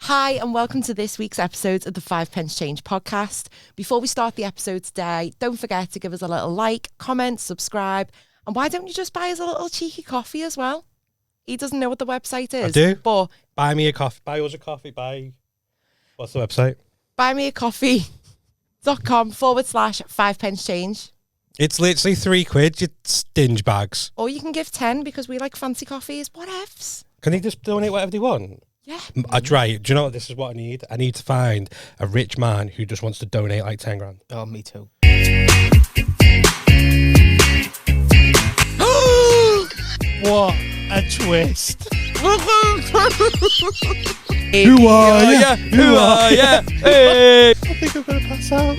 Hi, and welcome to this week's episode of the 5 Pence Change podcast. Before we start the episode today, don't forget to give us a little like, comment, subscribe, and why don't you just buy us a little cheeky coffee as well? He doesn't know what the website is. I do. But buy me a coffee. Buy us a coffee. What's the website? buymeacoffee.com/5 pence change. It's literally £3, you stinge bags. Or you can give 10 because we like fancy coffees. Whatevs. Can they just donate whatever they want? Yeah. I'd try. Do you know what? This is what I need. I need to find a rich man who just wants to donate like 10 grand. Oh, me too. What a twist. Who are ya? Who are ya? Hey. I think I'm going to pass out.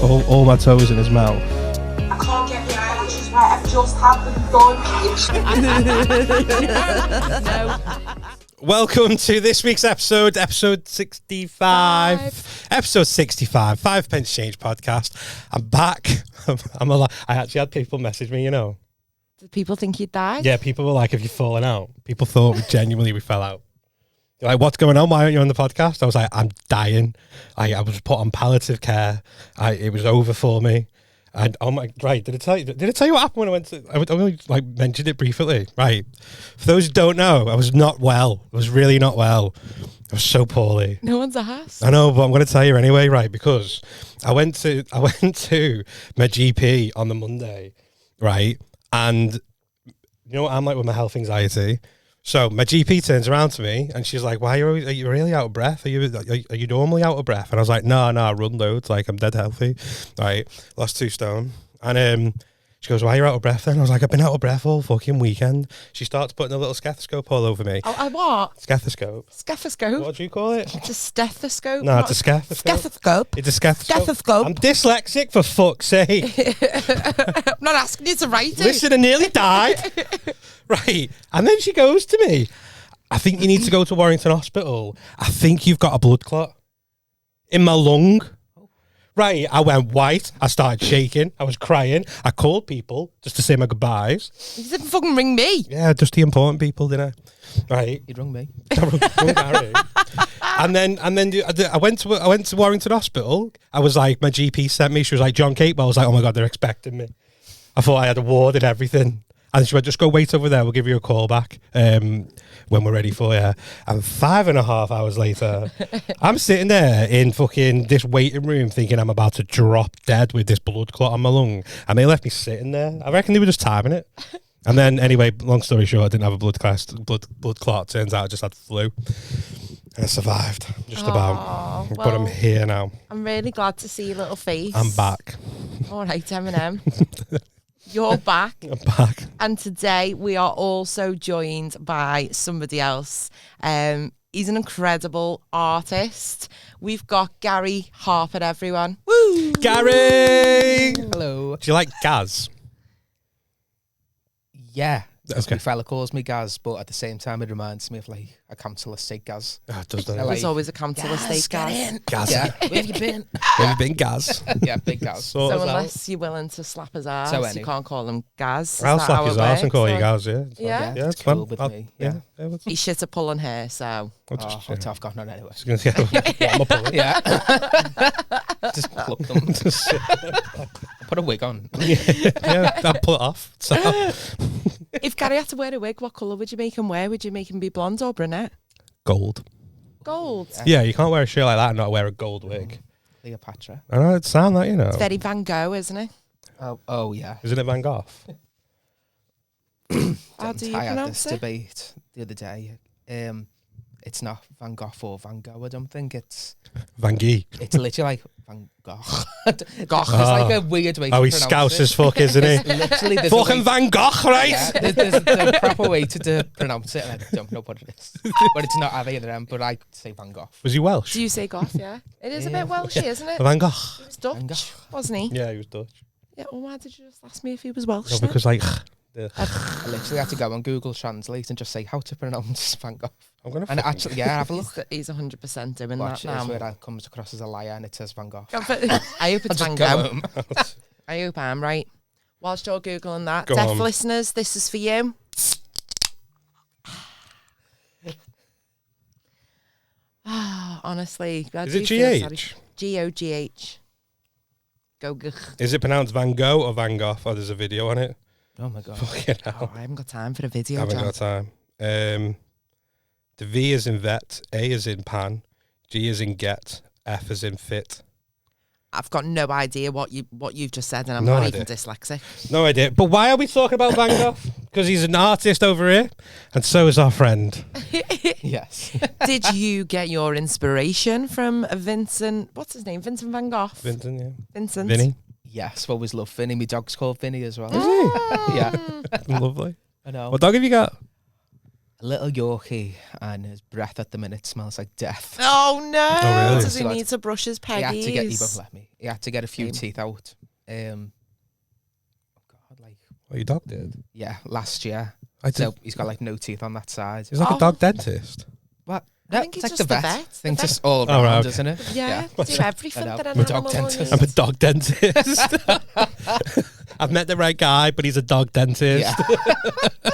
All my toes in his mouth. I can't get the eyelashes right. I've just had them done. No. Welcome to this week's episode 65. Episode 65, 5 Pence Change podcast. I'm back. I'm alive. I actually had people message me, you know. Did people think you died? Yeah, people were like, have you fallen out? People thought we fell out. They're like, what's going on? Why aren't you on the podcast? I was like, I'm dying. I was put on palliative care. It was over for me. And oh my, right, did I tell you what happened when I went to, I only like mentioned it briefly, right? For those who don't know, I was not well. I was really not well. I was so poorly. No one's asked. I know, but I'm going to tell you anyway, right? Because I went to my GP on the Monday, right? And you know what I'm like with my health anxiety? So my GP turns around to me and she's like, "Why are you really out of breath? Are you normally out of breath?" And I was like, No, I run loads. Like I'm dead healthy. Right, lost 2 stone. And she goes, "Why are you out of breath?" Then I was like, "I've been out of breath all fucking weekend." She starts putting a little stethoscope all over me. Oh, what? Stethoscope. Stethoscope? What do you call it? It's a stethoscope. No, it's a stethoscope. Stethoscope. It's a stethoscope. Stethoscope. I'm dyslexic, for fuck's sake. I'm not asking you to write it. Listen, I nearly died. Right. And then she goes to me, "I think you need to go to Warrington Hospital. I think you've got a blood clot in my lung." Right. I went white. I started shaking. I was crying. I called people just to say my goodbyes. You didn't fucking ring me. Yeah, just the important people, didn't I? Right. You'd rung me. I rung Gary. And then I went to Warrington Hospital. I was like, my GP sent me. She was like, "John Cape." I was like, "Oh my God, they're expecting me." I thought I had a ward and everything. And she went, "Just go wait over there. We'll give you a call back when we're ready for you." And 5.5 hours later, I'm sitting there in fucking this waiting room thinking I'm about to drop dead with this blood clot on my lung. And they left me sitting there. I reckon they were just timing it. And then, anyway, long story short, I didn't have a blood clot. Turns out I just had flu. And I survived, just about. Well, but I'm here now. I'm really glad to see your little face. I'm back. All right, Eminem. You're back. I'm back. And today we are also joined by somebody else. He's an incredible artist. We've got Gary Harper, everyone. Woo! Gary! Hello. Do you like Gaz? Yeah. Okay. My fella calls me Gaz, but at the same time it reminds me of like a councillor state Gaz. Oh, it does, doesn't it? Like- There's always a councillor state, Gaz. Gaz. Yeah. Where have you been? Where have you been, Gaz? Yeah, big Gaz. Sort So us out. unless you're willing to slap his ass, So you anyway. can't call him Gaz. Is I'll that slap how his it ass and works? call you Or- Gaz, yeah. Yeah? Yeah, it's it's fun. cool with me. Yeah. what's He's shit at pulling hair, so... I've got none anyway. just gonna say, what am I pulling? Yeah. Just pluck them. Put a wig on. Yeah, I'll pull it off. So, If Gary had to wear a wig, what colour would you make him wear? Would you make him be blonde or brunette? gold. Gold. Yeah, you can't wear a shirt like that and not wear a gold wig. Cleopatra. I know, it sound like, you know. It's very Van Gogh, isn't it? Oh yeah. Isn't it Van Gogh? How do you I had pronounce this it? debate the other day. It's not Van Gogh or Van Gogh. I don't think it's Van Gee. It's literally like Van Gogh. Goch is like a weird way to Oh, he pronounce scouts it. as fuck, isn't he? Literally, there's Fucking a way, Van Gogh, right? yeah, there's a proper way to pronounce it, and I don't know what it is. But it's not either of them, but I say Van Gogh. Was he Welsh? Do you say Goth, yeah? It is a Yeah. bit Welshy, isn't it? Van Gogh. He was Van Gogh. Dutch, wasn't he? Yeah, he was Dutch. Yeah, well, why did you just ask me if he was Welsh No, then? because like, I literally had to go on Google Translate and just say how to pronounce Van Gogh. I'm gonna. And actually, yeah, have a look. He's 100% doing Watch that it, it's now. where that comes across as a liar and it says Van Gogh. I hope it's Van Just go Gogh. home. I hope I'm right. Whilst you're Googling that, Go deaf on. listeners, this is for you. honestly. I Is do it feel sorry. GH? G-O-G-H. Go. Is it pronounced Van Gogh or Van Gogh? Or there's a video on it? Oh my god. Fucking hell. Oh, I haven't got time for the I video, haven't John. got time. The V is in vet, A is in pan, G is in get, F is in fit. I've got no idea what you've just said, and I'm No not idea. even dyslexic. No idea. But why are we talking about Van Gogh? Because he's an artist over here, and so is our friend. Yes. Did you get your inspiration from Vincent? What's his name? Vincent van Gogh. Vincent, yeah. Vincent. Vinny. Yes. Always love Vinny. My dog's called Vinny as well. Oh. Yeah. Lovely. I know. What dog have you got? A little Yorkie, and his breath at the minute smells like death. Oh no! Oh, really? Does he So need to brush his He had to get. He peggies? won't let me. He had to get a few Shame. teeth out. Oh God, like What your dog did? yeah, last year. I did. So he's got like no teeth on that side. He's like Oh. a dog dentist. What? I think it's he's like just the the vet. vet. I think The just all Oh, around, right, okay. isn't it? Yeah, do everything I know. that an I'm a dog animal dentist. I'm a needs. dog dentist. I've met the right guy, but he's a dog dentist. Yeah.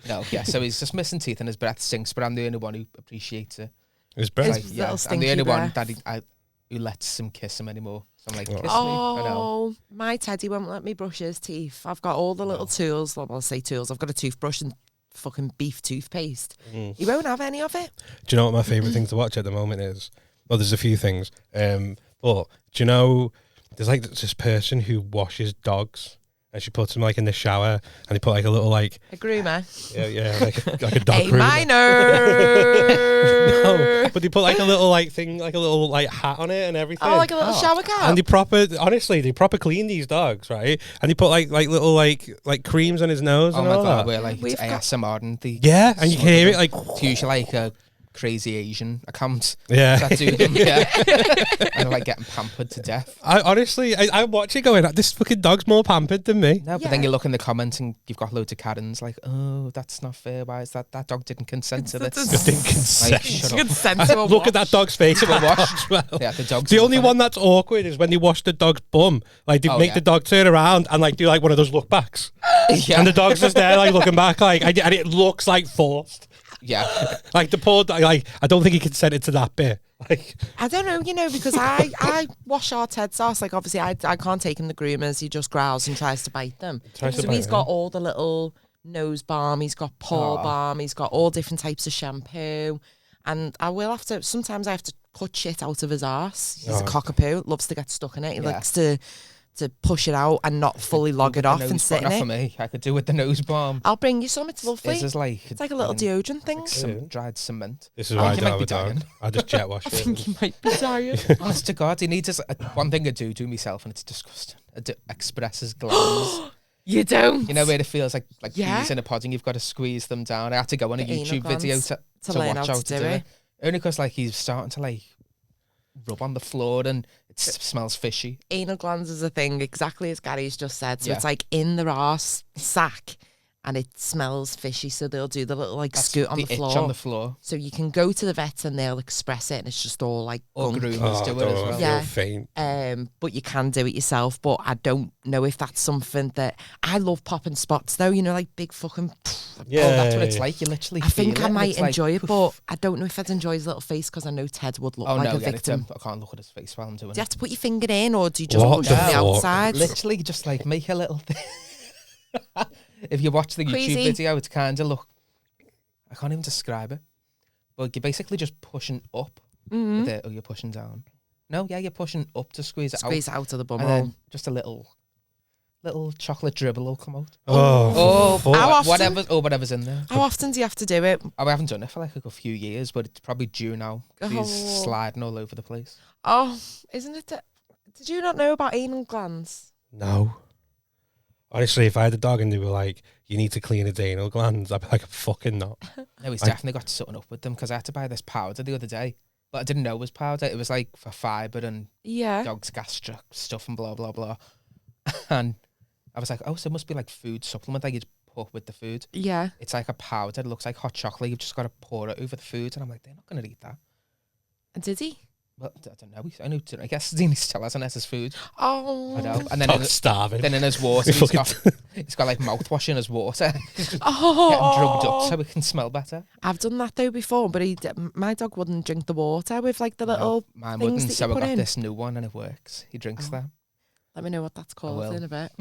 No, yeah. So he's just missing teeth and his breath stinks, but I'm the only one who appreciates it. His His breath. Like, little yeah, I'm stinky the only one breath. that who lets him kiss him anymore. So I'm like, Oh. kiss me. I know. Oh, my Teddy won't let me brush his teeth. I've got all the little tools. Well, I'll say tools. I've got a toothbrush and fucking beef toothpaste. He won't have any of it. Do you know what my favourite thing to watch at the moment is? Well, there's a few things. But do you know, there's like this person who washes dogs, and she puts them like in the shower, and they put like a little like A groomer. yeah like a dog A groomer. minor. No, but they put like a little like thing, like a little like hat on it and everything. Oh, like a little shower cap. and they proper, honestly, they proper clean these dogs, right? And they put like little like creams on his nose Oh and my all god, that. we're like We've it's got- ASMR and the Yeah, and you can hear it like it's usually like a crazy Asian account yeah. that do them, yeah, and like getting pampered to death. I honestly, I watch it going, this fucking dog's more pampered than me. No, but then Yeah. you look in the comments and you've got loads of Karens like, oh, that's not fair. Why is that dog didn't consent to this? Just didn't consent. Like, shut up. Consent to a Look at that wash. dog's face. To a wash. as well. Yeah, the dog's The only loving one that's awkward is when they wash the dog's bum. Like they Oh, make yeah. the dog turn around and like do like one of those look backs, it. Yeah, and the dog's just there like looking back, like and it looks like forced. yeah. Like the poor dog, like I don't think he consented to that bit. Like I don't know, because I wash our Ted's ass. Like, obviously, I can't take him the groomers. He just growls and tries to bite them. Tries to So bite he's them. got all the little nose balm. He's got paw Aw. balm. He's got all different types of shampoo. And I will have to, sometimes I have to cut shit out of his arse. He's a Oh. cockapoo, loves to get stuck in it. He Yeah. likes to push it out and not fully log it off The and nose sit in balm- not for it. me. I could do with the nose balm. I'll bring you some. It's lovely. This is like It's like a little deodorant thing. some dried cement. this is I why I think he don't might have a be dog. dying. I just jet wash I it. think he might be dying. Honest to God, he needs one thing I do myself, and it's disgusting. I do express his glands. You don't. You know where it feels like Yeah. bees in a pudding. You've got to squeeze them down. I had to go on a The anal YouTube video glands to learn watch how how to to do it. Only because like he's starting to like rub on the floor and it smells fishy. Anal glands is a thing, exactly as Gary's just said. So Yeah. it's like in the arse sack and it smells fishy. So they'll do the little like That's scoot on the itch floor. on the floor. So you can go to the vets and they'll express it and it's just all like Or gunk. groomers do it as well. I Yeah. feel faint. But you can do it yourself. But I don't know if that's something that I love popping spots though, like big fucking. Yeah, Oh, that's what it's like. You literally I think feel I it and might it's like, enjoy it, poof. but I don't know if I'd enjoy his little face because I know Ted would look Oh like no, a yeah, victim. I can't look at his face while I'm doing Do you it. have to put your finger in or do you just What push the from the fuck? outside? Literally just like make a little thing. If you watch the Queasy. YouTube video, it's kind of I can't even describe it. But you're basically just pushing up with it, or you're pushing down. No, yeah, you're pushing up to squeeze it Squeeze it out of the bum out. hole. And then just a little chocolate dribble will come out. Oh, fuck. How often? Whatever's in there. How often do you have to do it? I haven't done it for like a few years, but it's probably due now. He's Oh. sliding all over the place. Oh, isn't it? Did you not know about anal glands? No. Honestly, if I had a dog and they were like, you need to clean its anal glands, I'd be like, fucking not. No, he's I- definitely got something up with them because I had to buy this powder the other day, but I didn't know it was powder. It was like for fibre and Yeah. dog's gastric stuff and blah, blah, blah. And I was like, oh, so it must be like food supplement that you'd put with the food. Yeah. It's like a powder. It looks like hot chocolate. You've just got to pour it over the food. And I'm like, they're not going to eat that. And did he? Well, I don't know. I know. I guess he needs to tell us unless it's food. Oh. I know. And then Dog's starving. then in his water, he's got like mouthwash in his water. Oh. Getting drugged up so it can smell better. I've done that though before, but my dog wouldn't drink the water with like the little Mine things wouldn't. that So you I put got in. this new one and it works. He drinks that. Let me know what that's called will. in a bit.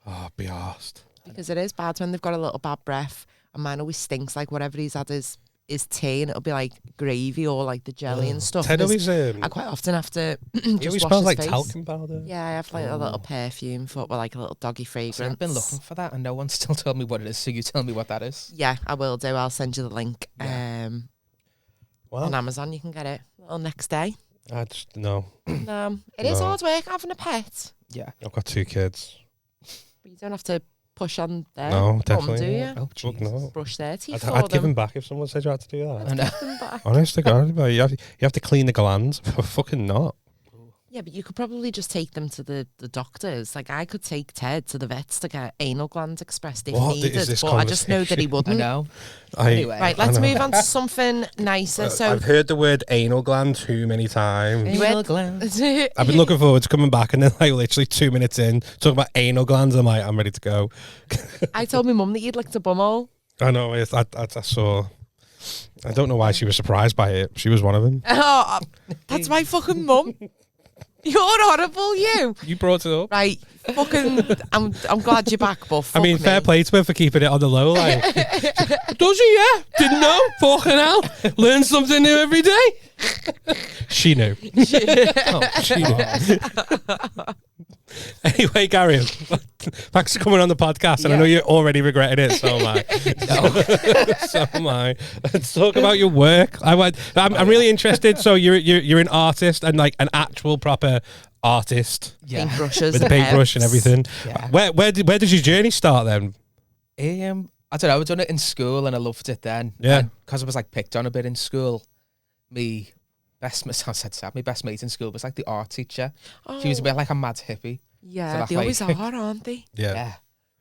Oh, be arsed. Because it is bad when they've got a little bad breath, and mine always stinks like whatever he's had is tea, and it'll be like gravy or like the jelly and stuff. Ted always, I quite often have to he just always wash smells his like face. talcum powder. Yeah, I have like a little perfume for like a little doggy fragrance. So I've been looking for that and no one's still told me what it is. So you tell me what that is. Yeah, I will do. I'll send you the link. Well, On Amazon, you can get it next day. I just no. It is No. hard work having a pet, Yeah. I've got 2 kids. but you don't have to push on their No, bum, definitely do not. you? Oh, Fuck Jesus. no. Brush their teeth I'd for give them. him back if someone said you had to do that. I know. Them back. Honest to God, but you have to clean the glands. Fucking not. Yeah, but you could probably just take them to the doctors. Like I could take Ted to the vets to get anal glands expressed if What is needed. this But I just know that he I wouldn't. know. I, Anyway. Right, let's move on to something nicer. So I've heard the word anal gland too many times. Anal glands. I've been looking forward to coming back, and then like literally 2 minutes in, talking about anal glands. I'm like, I'm ready to go. I told my mum that you'd licked a bumhole. I know. I saw. I don't know why she was surprised by it. She was one of them. Oh, that's my fucking mum. You're horrible, you. You brought it up. Right, fucking. I'm glad you're back, but I mean, fuck fair me. play to her for keeping it on the low. Like, does she? Yeah. Didn't know. Fucking hell. Learn something new every day. She knew. She knew. Anyway, Gary, thanks for coming on the podcast, and I know you're already regretting it. So am I. So am I. Let's talk about your work. I'm really interested. So you're an artist and like an actual proper artist Yeah. Paintbrushes with the and paintbrush and herbs. everything. Yeah. Where does your journey start then? I don't know. I done it in school and I loved it then. Yeah. Because I was like picked on a bit in school. My best mate in school was like the art teacher. She was a bit like a mad hippie. Yeah, So that's they always like- are, aren't they? Yeah.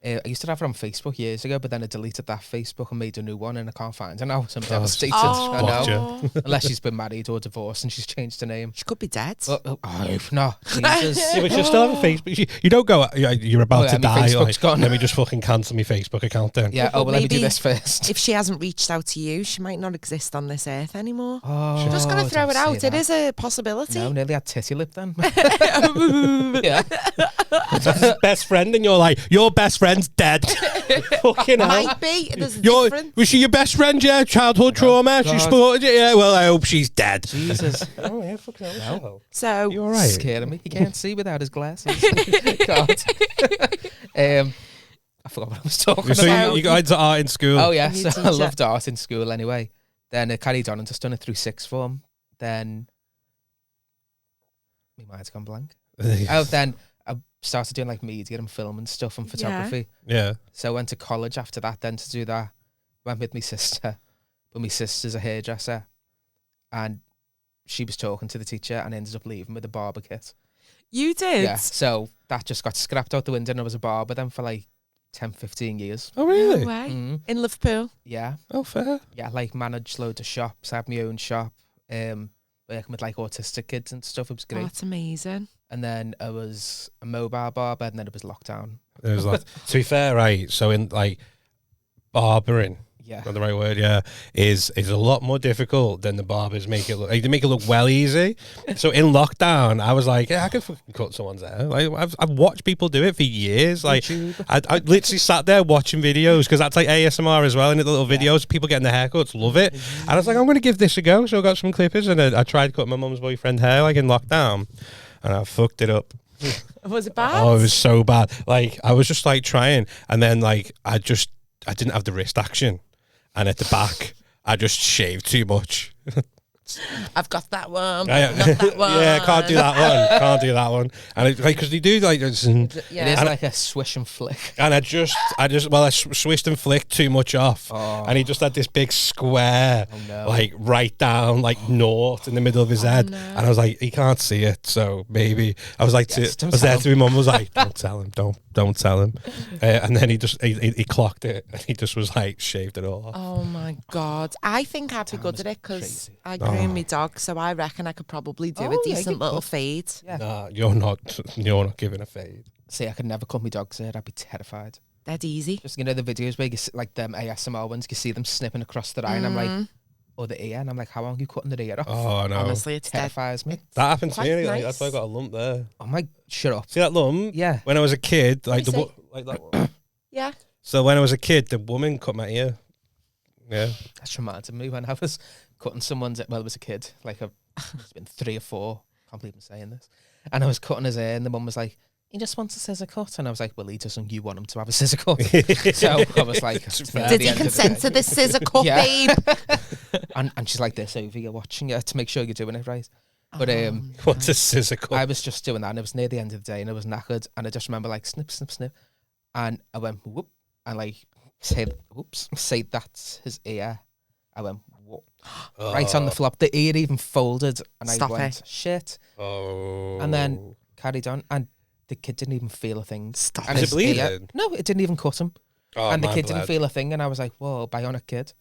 I used to have her on Facebook years ago, but then I deleted that Facebook and made a new one, and I can't find her now. So I'm devastated. I blocked know. you. Unless she's been married or divorced and she's changed her name. She could be dead. Oh, I hope not. Jesus. Yeah, but you still have a Facebook. You don't go. You're about Oh, to yeah, my die. Facebook's Like, gone. let me just fucking cancel my Facebook account then. Yeah. but Oh, well, let me do maybe this first. If she hasn't reached out to you, she might not exist on this earth anymore. Oh, Just gonna throw don't it out. say It that. is a possibility. No, nearly had titty lip then. Yeah. That's his best friend, and you're like, your best friend's dead. Fucking hell. Might be. There's a difference. Was she your best friend? Yeah, childhood trauma. She God. supported you. Yeah. Well, I hope she's dead. Jesus. Oh yeah, fucking hell. So You all right? Scaring me. He can't see without his glasses. God. I forgot what I was talking So about. you got into art in school. Oh yeah, New so I teacher. loved art in school anyway. Then I carried on and just done it through sixth form. Then my mind's gone blank. Then I started doing like media and film and stuff and photography. Yeah. So I went to college after that. Then to do that, went with my sister, but my sister's a hairdresser, and she was talking to the teacher and ended up leaving with a barber kit. you did. Yeah, so that just got scrapped out the window, and I was a barber then for like 10, 15 years. Oh really? No way. Mhm. In Liverpool. Yeah. Oh fair. Yeah, like managed loads of shops. I had my own shop, working with like autistic kids and stuff. It was Oh, great. that's amazing. And then I was a mobile barber, and then it was lockdown. It was like, to be fair, right? So in like barbering, Yeah, not the right word, yeah, is a lot more difficult than the barbers make it look. Like, they make it look well easy. So in lockdown, I was like, yeah, I could fucking cut someone's hair. Like I've watched people do it for years. Like I literally sat there watching videos because that's like ASMR as well. And the little videos, people getting their haircuts, love it. And I was like, I'm going to give this a go. So I got some clippers and I tried cutting my mum's boyfriend hair like in lockdown, and I fucked it up. Was it bad? Oh, it was so bad. Like I was just like trying, and then like I didn't have the wrist action, and at the back I just shaved too much. I've got that one. Yeah, Not that one. yeah, can't do that one. Can't do that one. And it, like, because they do like this, and Yeah. it is like a swish and flick. I swished and flicked too much off, Oh. and he just had this big square, Oh, no. like right down, like north in the middle of his head, no. and I was like, he can't see it, so maybe I was like, Yes, I don't was there tell to my mum, was like, don't tell him, don't Don't tell him. And then he clocked it, and he just was like shaved it all off. Oh my God. I think I'd be good at it because crazy. I groom my dog, so I reckon I could probably do a yeah, decent you little could. fade. Yeah. Nah, you're not giving a fade. See, I could never cut my dog's hair. I'd be terrified. Dead easy. Just, you know, the videos where you see, like them ASMR ones, you see them snipping across the eye, and I'm like, or the ear, and I'm like, how long are you cutting the ear off? Oh no, Honestly, it's dead. Terrifies me. that happened to quite me. Like, nice. that's why I got a lump there. Oh my, shut up. See that lump? Yeah. When I was a kid, like me see. like that one. Yeah. So when I was a kid, the woman cut my ear. Yeah. That's reminded me when I was cutting someone's, well, I was a kid, like it's been 3 or 4, can't believe I'm saying this. And I was cutting his hair, and the mum was like, he just wants a scissor cut. And I was like, well, he doesn't, you want him to have a scissor cut. So I was like, Did he consent to this scissor cut, Yeah. babe? and she's like this over, you're watching it to make sure you're doing it right. But What's a scissor cut? I was just doing that, and it was near the end of the day, and I was knackered, and I just remember like snip, snip, snip, and I went whoop, and like said, "Whoops," say that's his ear. I went whoop, right on the flop. The ear even folded, and Stop I went it. shit, Oh. and then carried on, and the kid didn't even feel a thing. Stop And Is it his ear- bleeding? no, it didn't even cut him, Oh, and the man kid didn't bled. feel a thing, and I was like, whoa, bionic kid.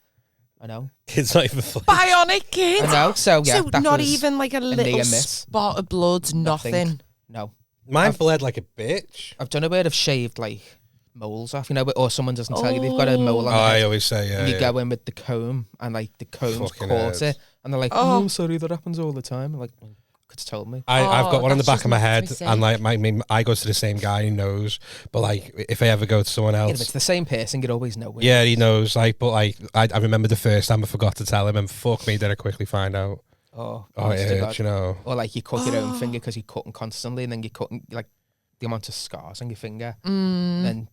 I know. Kid's not even funny. Bionic kid. I know. So yeah, So that not was even like a near little miss. spot of blood, nothing. No. Mine bled like a bitch. I've done a bit of shaved like moles off, you know, or someone doesn't tell you they've got a mole on Oh, their I head, always say, yeah. and you yeah. go in with the comb, and like the comb's Fucking caught hurts. it, and they're like, Oh. "Oh, sorry, that happens all the time." I'm like, well, could have told me. I've got one on the that's back just of my makes head, me sick. and like I go to the same guy, he knows. But like, if I ever go to someone Yeah, if else, it's the same person, you'd always know. yeah, he knows. Like, but like, I remember the first time I forgot to tell him, and fuck me, did I quickly find out? Oh, Oh, honest to it God. hurts, you know. Or like you cut your own finger because you're cutting constantly, and then you're cutting like the amount of scars on your finger, and then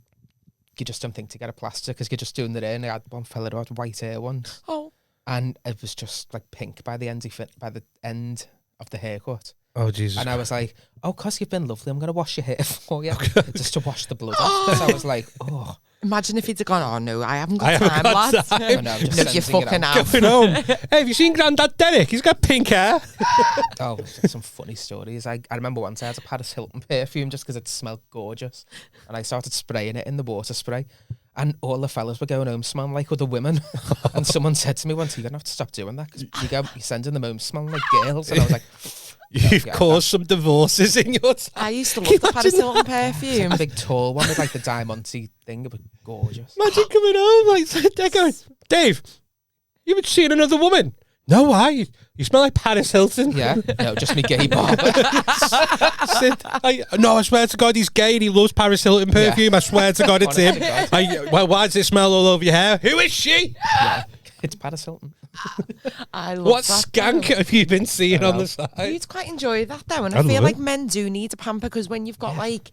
you just don't think to get a plaster because you're just doing it in. I had one fella who had white hair once, Oh. and it was just like pink by the end of the haircut. Oh Jesus! And I was like, oh, because you've been lovely, I'm going to wash your hair for you. Just to wash the blood off. Because I was like, oh. Imagine if he'd have gone, oh no, I haven't got I haven't time, got lads. time. I know, just No, you sensing it fucking out. have. Going home. Hey, have you seen Grandad Derek? He's got pink hair. Oh, some funny stories. I remember once I had a Paris Hilton perfume just because it smelled gorgeous. And I started spraying it in the water spray. And all the fellas were going home smelling like other women. And someone said to me once, you're going to have to stop doing that because you're sending them home smelling like girls. And I was like, You've yeah, caused some divorces in your time. I used to love the Paris Hilton perfume. a big tall one with like the diamante thing. It was gorgeous. Imagine coming home like they're going, Dave, you been seeing another woman? No, why? You smell like Paris Hilton. Yeah, no, just me gay barber. No, I swear to God, he's gay and he loves Paris Hilton perfume. I swear to God, it's him. Honest to Well, why does it smell all over your hair? Who is she? Yeah, it's Paris Hilton. I love What that. skank have you been seeing I on know. the side? You'd quite enjoy that though, and I I feel love like it. men do need a pamper because when you've got like,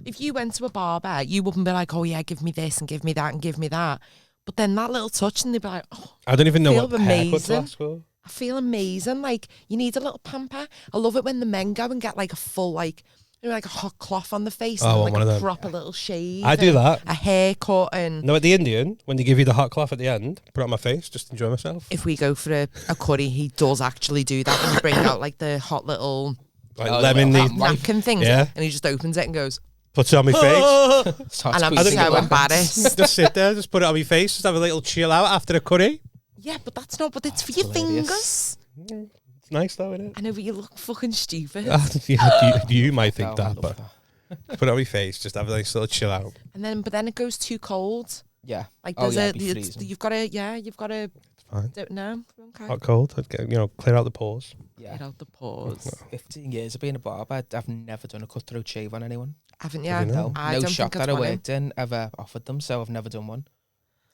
if you went to a barber, you wouldn't be like, oh yeah, give me this and give me that and give me that. But then that little touch, and they'd be like, oh, I don't even know feel what haircuts amazing. last for. I feel amazing. Like you need a little pamper. I love it when the men go and get like a full like, you know, like a hot cloth on the face Oh, I and want like one a of them. proper little shave. I do and that. A haircut, and No, at the Indian, when they give you the hot cloth at the end, put it on my face, just enjoy myself. if we go for a curry, he does actually do that when you bring out like the hot little Like Oh, lemon, well, the, napkin things, Yeah. and he just opens it and goes, puts it on my face. Starts and I'm squeezing so it. embarrassed. Just sit there, just put it on my face, just have a little chill out after a curry. Yeah, but that's not. But it's for your hilarious. fingers. It's nice though, isn't it? I know, but you look fucking stupid. Yeah, you might think Oh, I that, love but put it on my face, just have a nice little chill out. But then it goes too cold. Yeah. Like Oh, there's yeah, it'd be freezing. you've got to. It's fine. Don't know. Okay. Hot, cold, I'd get, clear out the pores. Yeah. Get out the pause. 15 years of being a barber, I've never done a cutthroat shave on anyone. Haven't you? Have you not? No, I no don't shop think that I I've got worked in ever offered them, so I've never done one.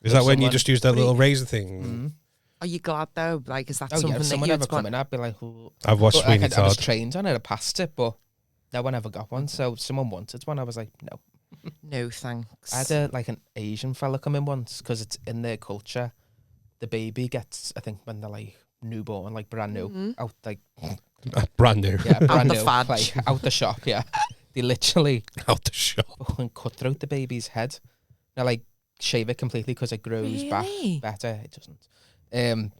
Is that when you someone- just use that little razor thing? Mm. Are you glad though? Like, is that Oh yeah, something if that someone you'd ever come want? in, I'd be like, "Ooh." I've watched But, like, Sweeney I was Todd. trained on it, I passed it, but no one ever got one. So if someone wanted one, I was like, no. No thanks. I had an Asian fella come in once because it's in their culture. The baby gets, I think, when they're like newborn, like brand new, out like Brand new. yeah, brand the new, fudge. like out the shop. Yeah, they literally Out the shop. and cut through the baby's head. Now, like shave it completely because it grows back Really? better. It doesn't.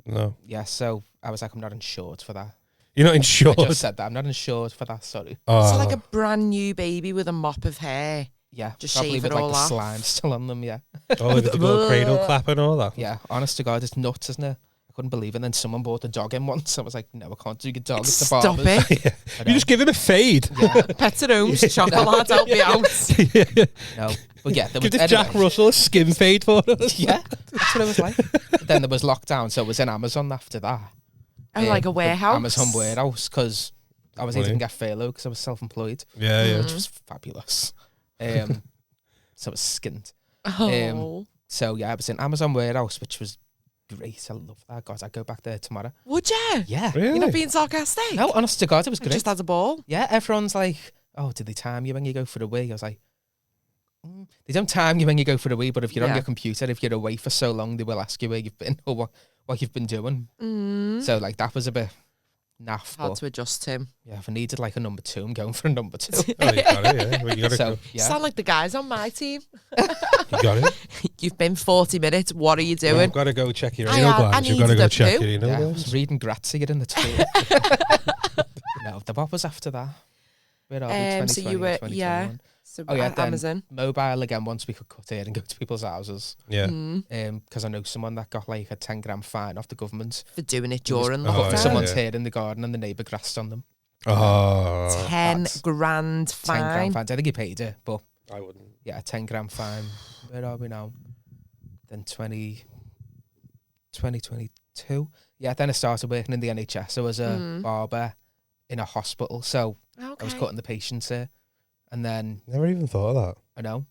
No. Yeah. So I was like, I'm not insured for that. You're not insured. I just said that I'm not insured for that. Sorry. Oh. So like a brand new baby with a mop of hair. Yeah, Just probably shave with it like all the off. slime still on them. Yeah, Oh, with the little cradle clap and all that. yeah. Honest to God, it's nuts, isn't it? I couldn't believe it. And then someone bought a dog in once. I was like, no, I can't do your dog. It's the Stop barber's. it. Yeah. You just give him a fade. Yeah, Pets at home, chocolate, help me out. no. But yeah, there Give was this Jack Russell a skin fade for us. Yeah, that's what it was like. But then there was lockdown, so it was in Amazon after that. Oh, like a the warehouse? Amazon warehouse, because obviously I Right. didn't get furlough because I was self-employed, Yeah. which was fabulous. So it was skint. Oh. So yeah, I was in Amazon warehouse, which was great. I love that. God, I'd go back there tomorrow. Would you? Yeah. Really? You're not being sarcastic? No, honest to God, it was I great. just had a ball. Yeah, everyone's like, oh, did they time you when you go for a wee? I was like, they don't time you when you go for a wee, but if you're on Yeah. your computer, if you're away for so long, they will ask you where you've been or what you've been doing. So like that was a bit naff. Hard But to adjust to. yeah, if I needed like a number 2, I'm going for a number 2. Oh, you got it, yeah. Well, you got it. So You yeah, sound like the guys on my team. You got it. You've been 40 minutes. What are you Well, doing? I've got to go check your I anal had- I glands. You've got to needed go a check poo. your anal yeah, I glands. was reading Grazie in the toilet. No, the what was after that? Where are we? So 2020, you were, 2021. yeah. So Oh yeah, then Amazon. mobile again. Once we could cut in and go to people's houses, Yeah. because I know someone that got like a 10 grand fine off the government. For doing it during Oh, lockdown. yeah. Someone's hair in the garden and the neighbour grassed on them. Oh. 10 That's grand 10 fine. grand fine. I think he paid it, but I wouldn't. yeah, a 10 grand fine. Where are we now? Then 2022. Yeah, then I started working in the NHS. I was a barber in a hospital, so Okay. I was cutting the patients here, and then Never even thought of that. I know.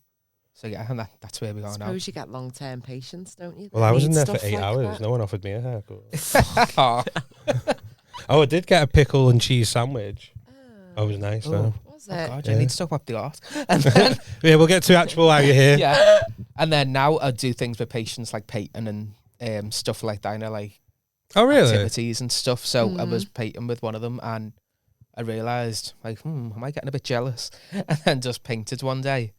So yeah, and that's where we I are now. suppose you get long-term patients, don't you? Well, that I was need in there for stuff 8 like hours. that? No one offered me a haircut. Oh, Oh, I did get a pickle and cheese sandwich. That was nice, though. Was oh it? God, Yeah. you need to talk about the art. And then Yeah, we'll get to actual how you're here. yeah, and then now I do things with patients like painting and stuff like that. You know, like Oh, really? activities and stuff. So I was painting with one of them, and I realised, like, am I getting a bit jealous? And then just painted one day,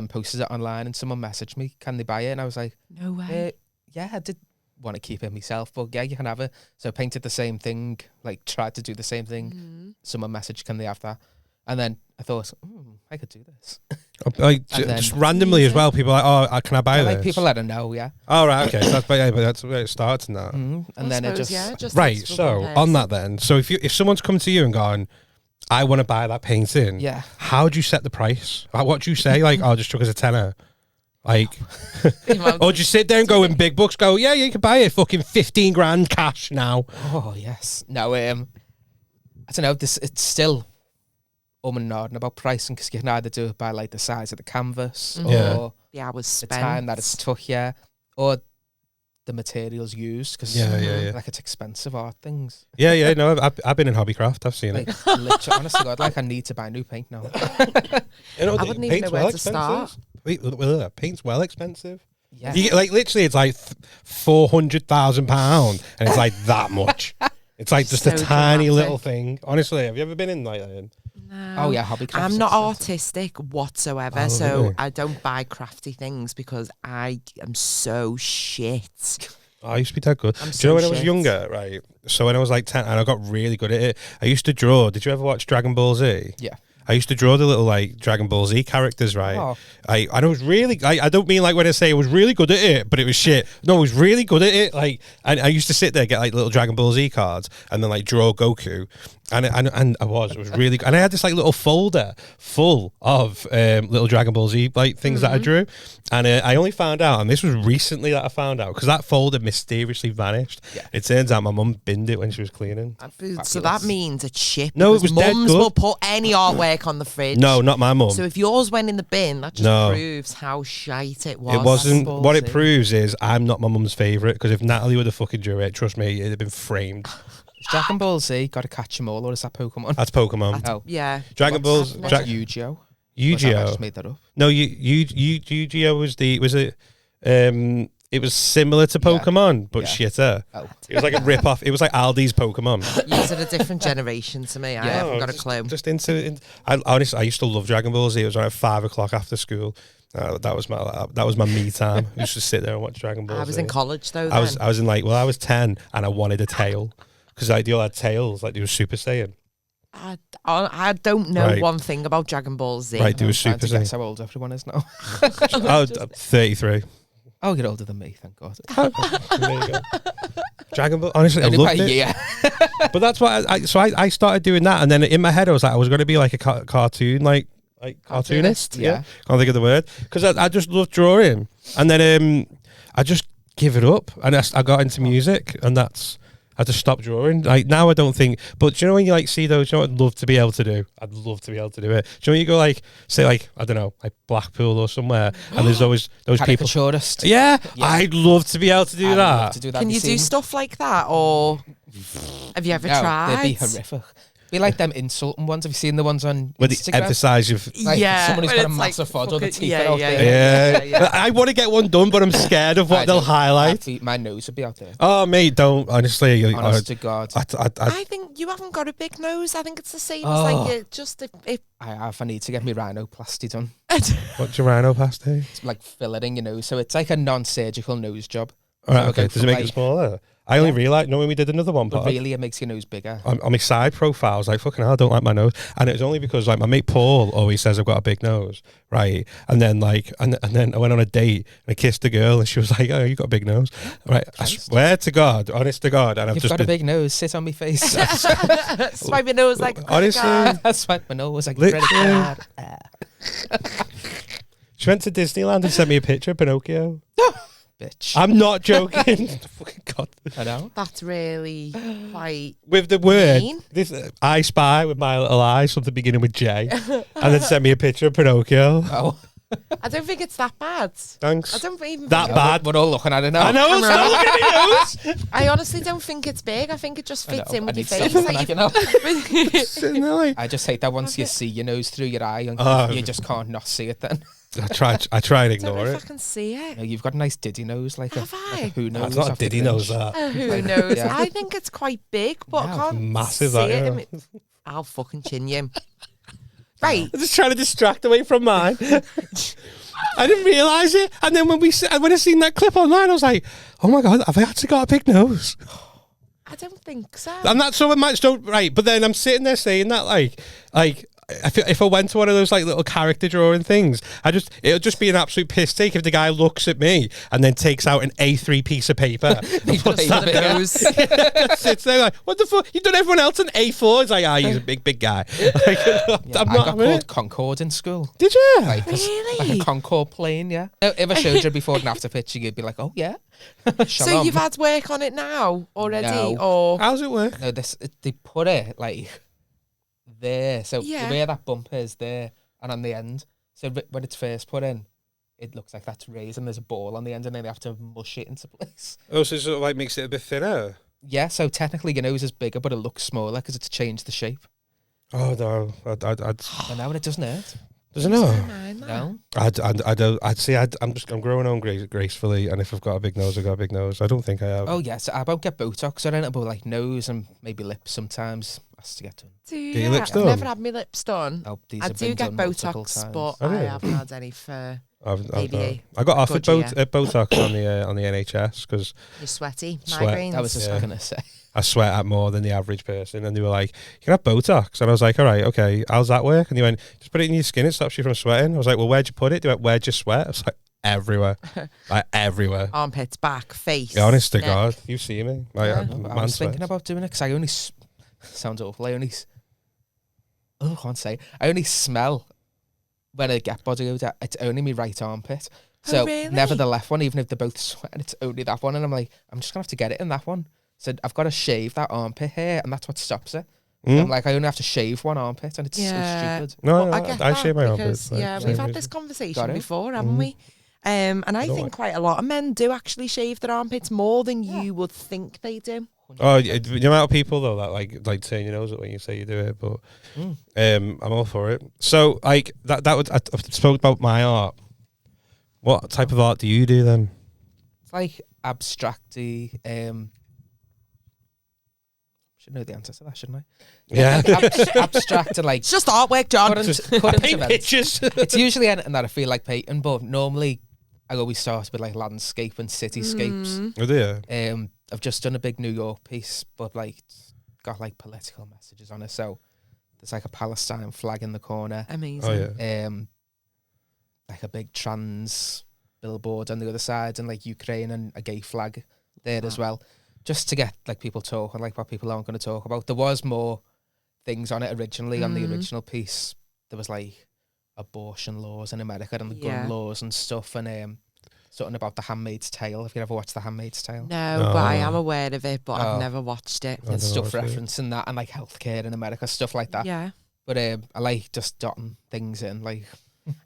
posted it online, and someone messaged me, can they buy it? And I was like, No way. yeah, I did want to keep it myself, but yeah, you can have it. So I painted the same thing, like tried to do the same thing. Someone messaged, can they have that? And then I thought, I could do this. Like, And then- just randomly as well, people are like, oh, can I buy I this? like people let them know, yeah. Oh, right, okay. So but that's where it starts and that. And I then it suppose, just, yeah, just Right, needs to so be one on person. that then, so if someone's come to you and gone, I want to buy that painting, yeah. how do you set the price? Like, what do you say? Like, oh, just took as a tenner. Like, or do you sit there and go in big books, go, yeah, you can buy it, fucking 15 grand cash now. Oh yes. No, I don't know. It's still and nodding about pricing, because you can either do it by like the size of the canvas Yeah. or The hours the spent. time that it's took, yeah, or the materials used, because Yeah. like it's expensive art things. Yeah, no, I've been in hobbycraft, I've seen Like it. literally, honest to God, like I need to buy new paint now. You know, I wouldn't even know where to start. Wait, paint's well expensive. Yeah. You get, like, literally, it's like £400,000, and it's like that much. It's like just a So tiny dramatic. little thing. Honestly, have you ever been in like that? No. Oh yeah, hobbycraft. I'm not artistic whatsoever, Oh, so really? I don't buy crafty things because I am so shit. Oh, I used to be that good. I'm Do you know when so I was shit. younger, right? So when I was like 10 and I got really good at it, I used to draw. Did you ever watch Dragon Ball Z? Yeah. I used to draw the little like Dragon Ball Z characters, right? Oh. I was really, I don't mean like when I say I was really good at it, but it was shit. No, I was really good at it. Like, I used to sit there, get like little Dragon Ball Z cards and then like draw Goku. And it was really, and I had this like little folder full of little Dragon Ball Z like things that I drew. And I only found out, and this was recently that I found out, because that folder mysteriously vanished. Yeah. It turns out my mum binned it when she was cleaning. So that means it's shit. No, it because was dead mums good. will put any artwork on the fridge. No, not my mum. So if yours went in the bin, that just No. proves how shite it was. It wasn't. Ball What it Z. proves is I'm not my mum's favourite, because if Natalie would have fucking drew it, trust me, it'd have been framed. Is Dragon Ball Z, got to catch them all, or is that Pokemon? That's Pokemon. Oh, Yeah. Dragon Ball's What's what's Yu-Gi-Oh? Or I Yu-Gi-Oh. just made that up. No, Yu-Gi-Oh was it was similar to Yeah. Pokemon, but Yeah. shitter. Oh, It was like a rip-off. It was like Aldi's Pokemon. You're a different generation to me. I Yeah. haven't got a just, clue. Just honestly, I used to love Dragon Ball Z. It was around 5 o'clock after school. That was my me time. I used to sit there and watch Dragon Ball I was Z. in college though. I was then. I was 10 and I wanted a tail, because like they all had tails, like they were Super Saiyan. I I don't know Right. one thing about Dragon Ball Z. Right, do a I'm trying Super to guess Saiyan. how old everyone is now. Oh, 33. Oh, you're older than me, thank God. There you go. Dragon Ball. Honestly, I Only by loved a it. year. But that's why I started doing that, and then in my head I was like, I was going to be like a cartoon, like cartoonist. Yeah. Can't think of the word because I just love drawing, and then I just give it up, and I got into music, and I just stopped drawing. Like now, I don't think. But do you know when you like see those? You know what I'd love to be able to do. I'd love to be able to do it. Do you know when you go like say like I don't know like Blackpool or somewhere, and there's always those people. Caricaturist. Yeah, Yeah. I'd love to be able to do I'd that. love to do that. Can Have you do seen- stuff like that, or have you ever No, tried? they'd be horrific. Be like them insulting ones. Have you seen the ones on With the Instagram? emphasize of Like yeah, someone who's when got a it's like massive fod or the fucking- teeth yeah, are out yeah, there. yeah. I want to get one done, but I'm scared of what I they'll do. highlight. My nose would be out there. Oh, mate, don't honestly. Honest to God. I think you haven't got a big nose. I think it's the same as Oh. like it just if I need to get my rhinoplasty done. what's your rhinoplasty? It's like filleting your nose. So it's like a non-surgical nose job. All right, So I okay. go Does it from, make it like- smaller? I only Yeah. realised, when we did another one, But but really, it makes your nose bigger. on my side profile, I was like, fucking hell, I don't like my nose. And it was only because, like, my mate Paul always says I've got a big nose, right? And then, like, and then I went on a date and I kissed a girl and she was like, oh, you got a big nose. Right. I Christ. swear to God, honest to God. And I've You've just got a been, big nose. Sit on my face. swipe your nose like a credit honestly, card. That's why my nose like a Literally. credit card. she went to Disneyland and sent me a picture of Pinocchio. Bitch. I'm not joking. Fucking God. I know. That's really quite. With the word, Mean. this I Spy with my little eyes, something beginning with J, and then sent me a picture of Pinocchio. Oh. I don't think it's that bad. Thanks. I don't even. That think bad. We're all looking at it now. I know. Stop looking at my nose. I honestly don't think it's big. I think it just I fits know. in with I your need face. something Like like, you know. Sitting there like- I just hate that once you see your nose through your eye, and Oh. you just can't not see it. Then I try and I don't ignore know if I it. can see You it. know, you've got a nice diddy nose, like a, Have like a I? who knows. That's not a off the diddy Grinch. nose, that. Who knows? Yeah. I think it's quite big, but I No, can't massive, see that, it. yeah. I'll fucking chin you. Right. I'm just trying to distract away from mine. I didn't realise it, and then when I seen that clip online, I was like, "Oh my God, have I actually got a big nose?" I don't think so. And that's so much don't right. But then I'm sitting there saying that like if I went to one of those like little character drawing things, it'll just be an absolute piss take if the guy looks at me and then takes out an A3 piece of paper and puts that bigger. nose. sits there like, what the fuck? You've done everyone else an A4. It's like, he's a big guy. Like, Yeah, I'm I not got having called it. Concorde in school. Did you? Like, Really? like a Concorde plane, yeah. If I showed you before and after picture, you'd be like, oh, yeah. So Shalom. you've had work on it now already, No. or How's it work? No, they put it like there. So Yeah. where that bump is there and on the end. So when it's first put in, it looks like that's raised and there's a ball on the end and then they have to mush it into place. Oh, so it sort of like makes it a bit thinner. Yeah, so technically your nose is bigger, but it looks smaller because it's changed the shape. Oh no, I'd And now it doesn't hurt. doesn't know. Mind that. No. I don't. I'd say I'm growing on gracefully, and if I've got a big nose, I've got a big nose. I don't think I have. Oh, yeah, so I won't get Botox or anything, but like nose and maybe lips sometimes has to get done. Do your you? lips I've done? never had my lips done. Oh, these I have do been get done multiple Botox, times. but Oh, I really? haven't had any for I've maybe I got offered good year. Botox on the NHS because you're sweaty Sweat. migraines. I was just Yeah. going to say. I sweat at more than the average person, and they were like, "You can have Botox," and I was like, "All right, okay, how's that work?" And they went, "Just put it in your skin; it stops you from sweating." I was like, "Well, where'd you put it?" They went, "Where'd you sweat?" I was like, "Everywhere, like everywhere." Armpits, back, face. Yeah, honest to neck. God, you see me? Like, Yeah. I'm I man was thinking sweats. about doing it because I only sounds awful. I can't say. I only smell when I get body odor. It's only my right armpit. Oh, So really? never the left one, even if they're both sweating. It's only that one, and I'm like, I'm just gonna have to get it in that one. So I've got to shave that armpit hair, and that's what stops it. So Mm? I'm like, I only have to shave one armpit, and it's Yeah. so stupid. No, Well, no, I get I that shave my because, armpits. like, yeah, same we've had reason. this conversation Got it? before, haven't we? And I don't think like- quite a lot of men do actually shave their armpits more than you would think they do. Oh, the amount of people though that like turn your nose up when you say you do it, but I'm all for it. So like that would I've spoke about my art. What type of art do you do then? It's like abstracty. Should know the answer to that, shouldn't I? Yeah. Abstract and like It's just artwork, John. current Paint events. pictures. It's usually anything that I feel like painting, but normally I always start with like landscape and cityscapes. Oh dear. I've just done a big New York piece, but like it's got like political messages on it, so there's like a Palestine flag in the corner. Amazing. Oh yeah. Like a big trans billboard on the other side, and like Ukraine and a gay flag there as well, just to get like people talking like what people aren't going to talk about. There was more things on it originally on the original piece. There was like abortion laws in America and the gun laws and stuff, and something about The Handmaid's Tale. Have you ever watched The Handmaid's Tale? No, but I am aware of it, but I've never watched it. There's stuff referencing that and like healthcare in America, stuff like that. Yeah. But I like just dotting things in, like.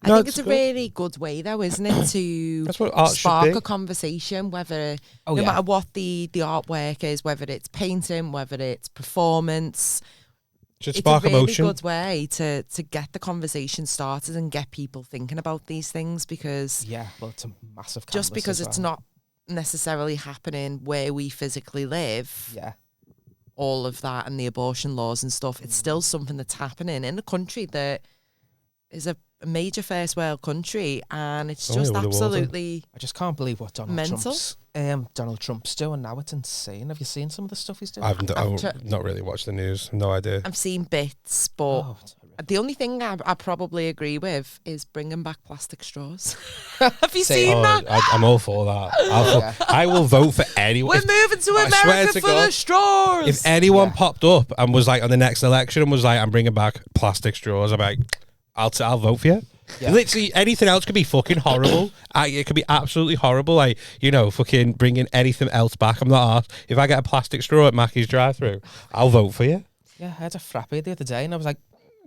I think it's a really good way, though, isn't it, to That's what art should spark be. a conversation, whether no matter what the artwork is, whether it's painting, whether it's performance. Should It's spark a really emotion. good way to get the conversation started and get people thinking about these things, because Well, it's a massive just canvas because as it's well. not necessarily happening where we physically live, all of that and the abortion laws and stuff, it's still something that's happening in a country that is a major first world country, and it's just with the water. absolutely I just can't believe what mental. Donald Trump's doing now. It's insane. Have you seen some of the stuff he's doing? I've not really watched the news. No idea. I've seen bits, but it's horrific. the only thing I probably agree with is bringing back plastic straws. Have you seen Oh, that? I'm all for that. I will vote for anyone. We're moving to I swear America to for God, the straws. If anyone popped up and was like on the next election and was like, "I'm bringing back plastic straws," I'm like, I'll vote for you. Yeah. Literally anything else could be fucking horrible. It could be absolutely horrible. Like, fucking bringing anything else back. I'm not arsed. If I get a plastic straw at Mackey's drive-through, I'll vote for you. Yeah, I had a frappe the other day, and I was like,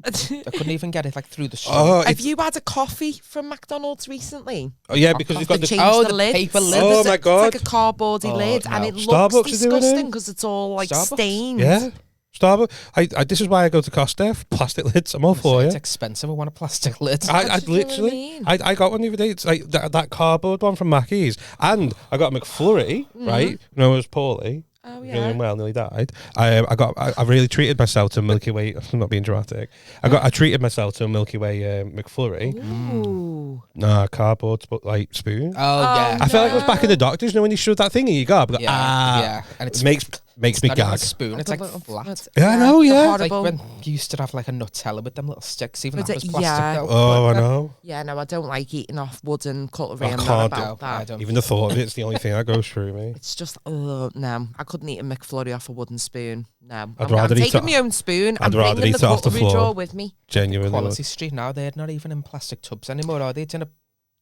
I couldn't even get it like through the straw. Oh, Have you had a coffee from McDonald's recently? yeah, because you've got They the. changed the lids. paper lid. Oh, There's my God. It's like a cardboardy lid, no. and it looks Starbucks are doing it. disgusting because it's all like Starbucks? stained. Yeah, Starbucks. I this is why I go to Costa. Plastic lids. I'm all for It's you. expensive. I want a plastic lid. I do you know what I literally, mean? I got one the other day. It's like that cardboard one from Mackey's, and I got a McFlurry. Right, when I was poorly, Oh really yeah. unwell, nearly died. I really treated myself to a Milky Way. I'm not being dramatic. I treated myself to a Milky Way McFlurry. Ooh. Nah, cardboard like spoon. Oh, yeah. I felt like I was back in the doctors. When you shove that thing in your gob, like, Yeah. And it makes me not even a gag. spoon. It's like Little- flat. Yeah, I know, the yeah. Like horrible- when you used to have like a Nutella with them little sticks, even Was that it- was plastic. yeah. Though. Oh, I know. Yeah, no, I don't like eating off wooden cutlery. I I'm can't not do about I that. don't. Even the thought of it's the only thing that goes through me. It's just, no. I couldn't eat a McFlurry off a wooden spoon. No. I'm rather eat taking it- my own spoon. I'd I'm rather bringing eat the it off the cutlery floor. drawer with me. Genuinely. Quality Street now, they're not even in plastic tubs anymore, are they? It's in a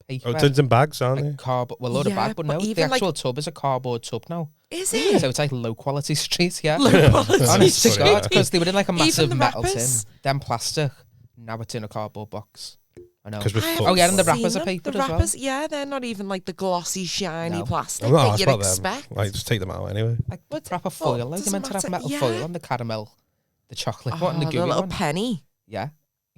paper. Oh, tins and bags, aren't like they? cardboard. Well, load of Yeah, bag, but but no, the even, like- actual tub is a cardboard tub now. Is it? So it's like low quality street, yeah. Low quality Honest to street. God, because they were in like a Even massive the metal tin, wrappers? then plastic. Now it's in a cardboard box. I know. 'Cause we're I fucked. haven't Oh, yeah, and the seen wrappers are them. paper The as well. wrappers, yeah, they're not even like the glossy, shiny No. plastic I'm not that asked you'd about expect. them. Like, just take them out anyway. Like proper foil. Like doesn't you're meant to have matter. metal Yeah. foil on the caramel, the chocolate Oh, one, and the the gooey little one. penny. Yeah,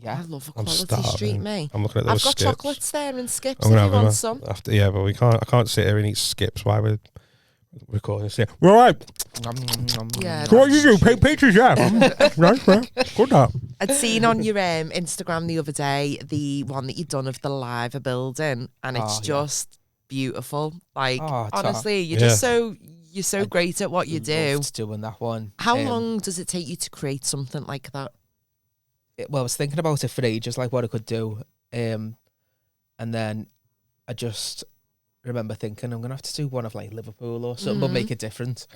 I love a I'm quality starving. street, mate. I'm looking at I've those got skips. chocolates there and skips I'm if gonna you have want them some. after. Yeah, but I can't sit here and eat skips while we're recording this. Right. Yeah, So what that's you do? true. Paint pictures, yeah. Right. Good that. I'd seen on your Instagram the other day the one that you'd done of the Liver building, and it's Oh, yeah. just beautiful. Like Oh, it's honestly, you're Yeah. just you're so great at what you do. Loved doing that one. How long does it take you to create something like that? Well, I was thinking about it for ages, like what I could do, and then I just remember thinking I'm gonna have to do one of like Liverpool or something, but make it different.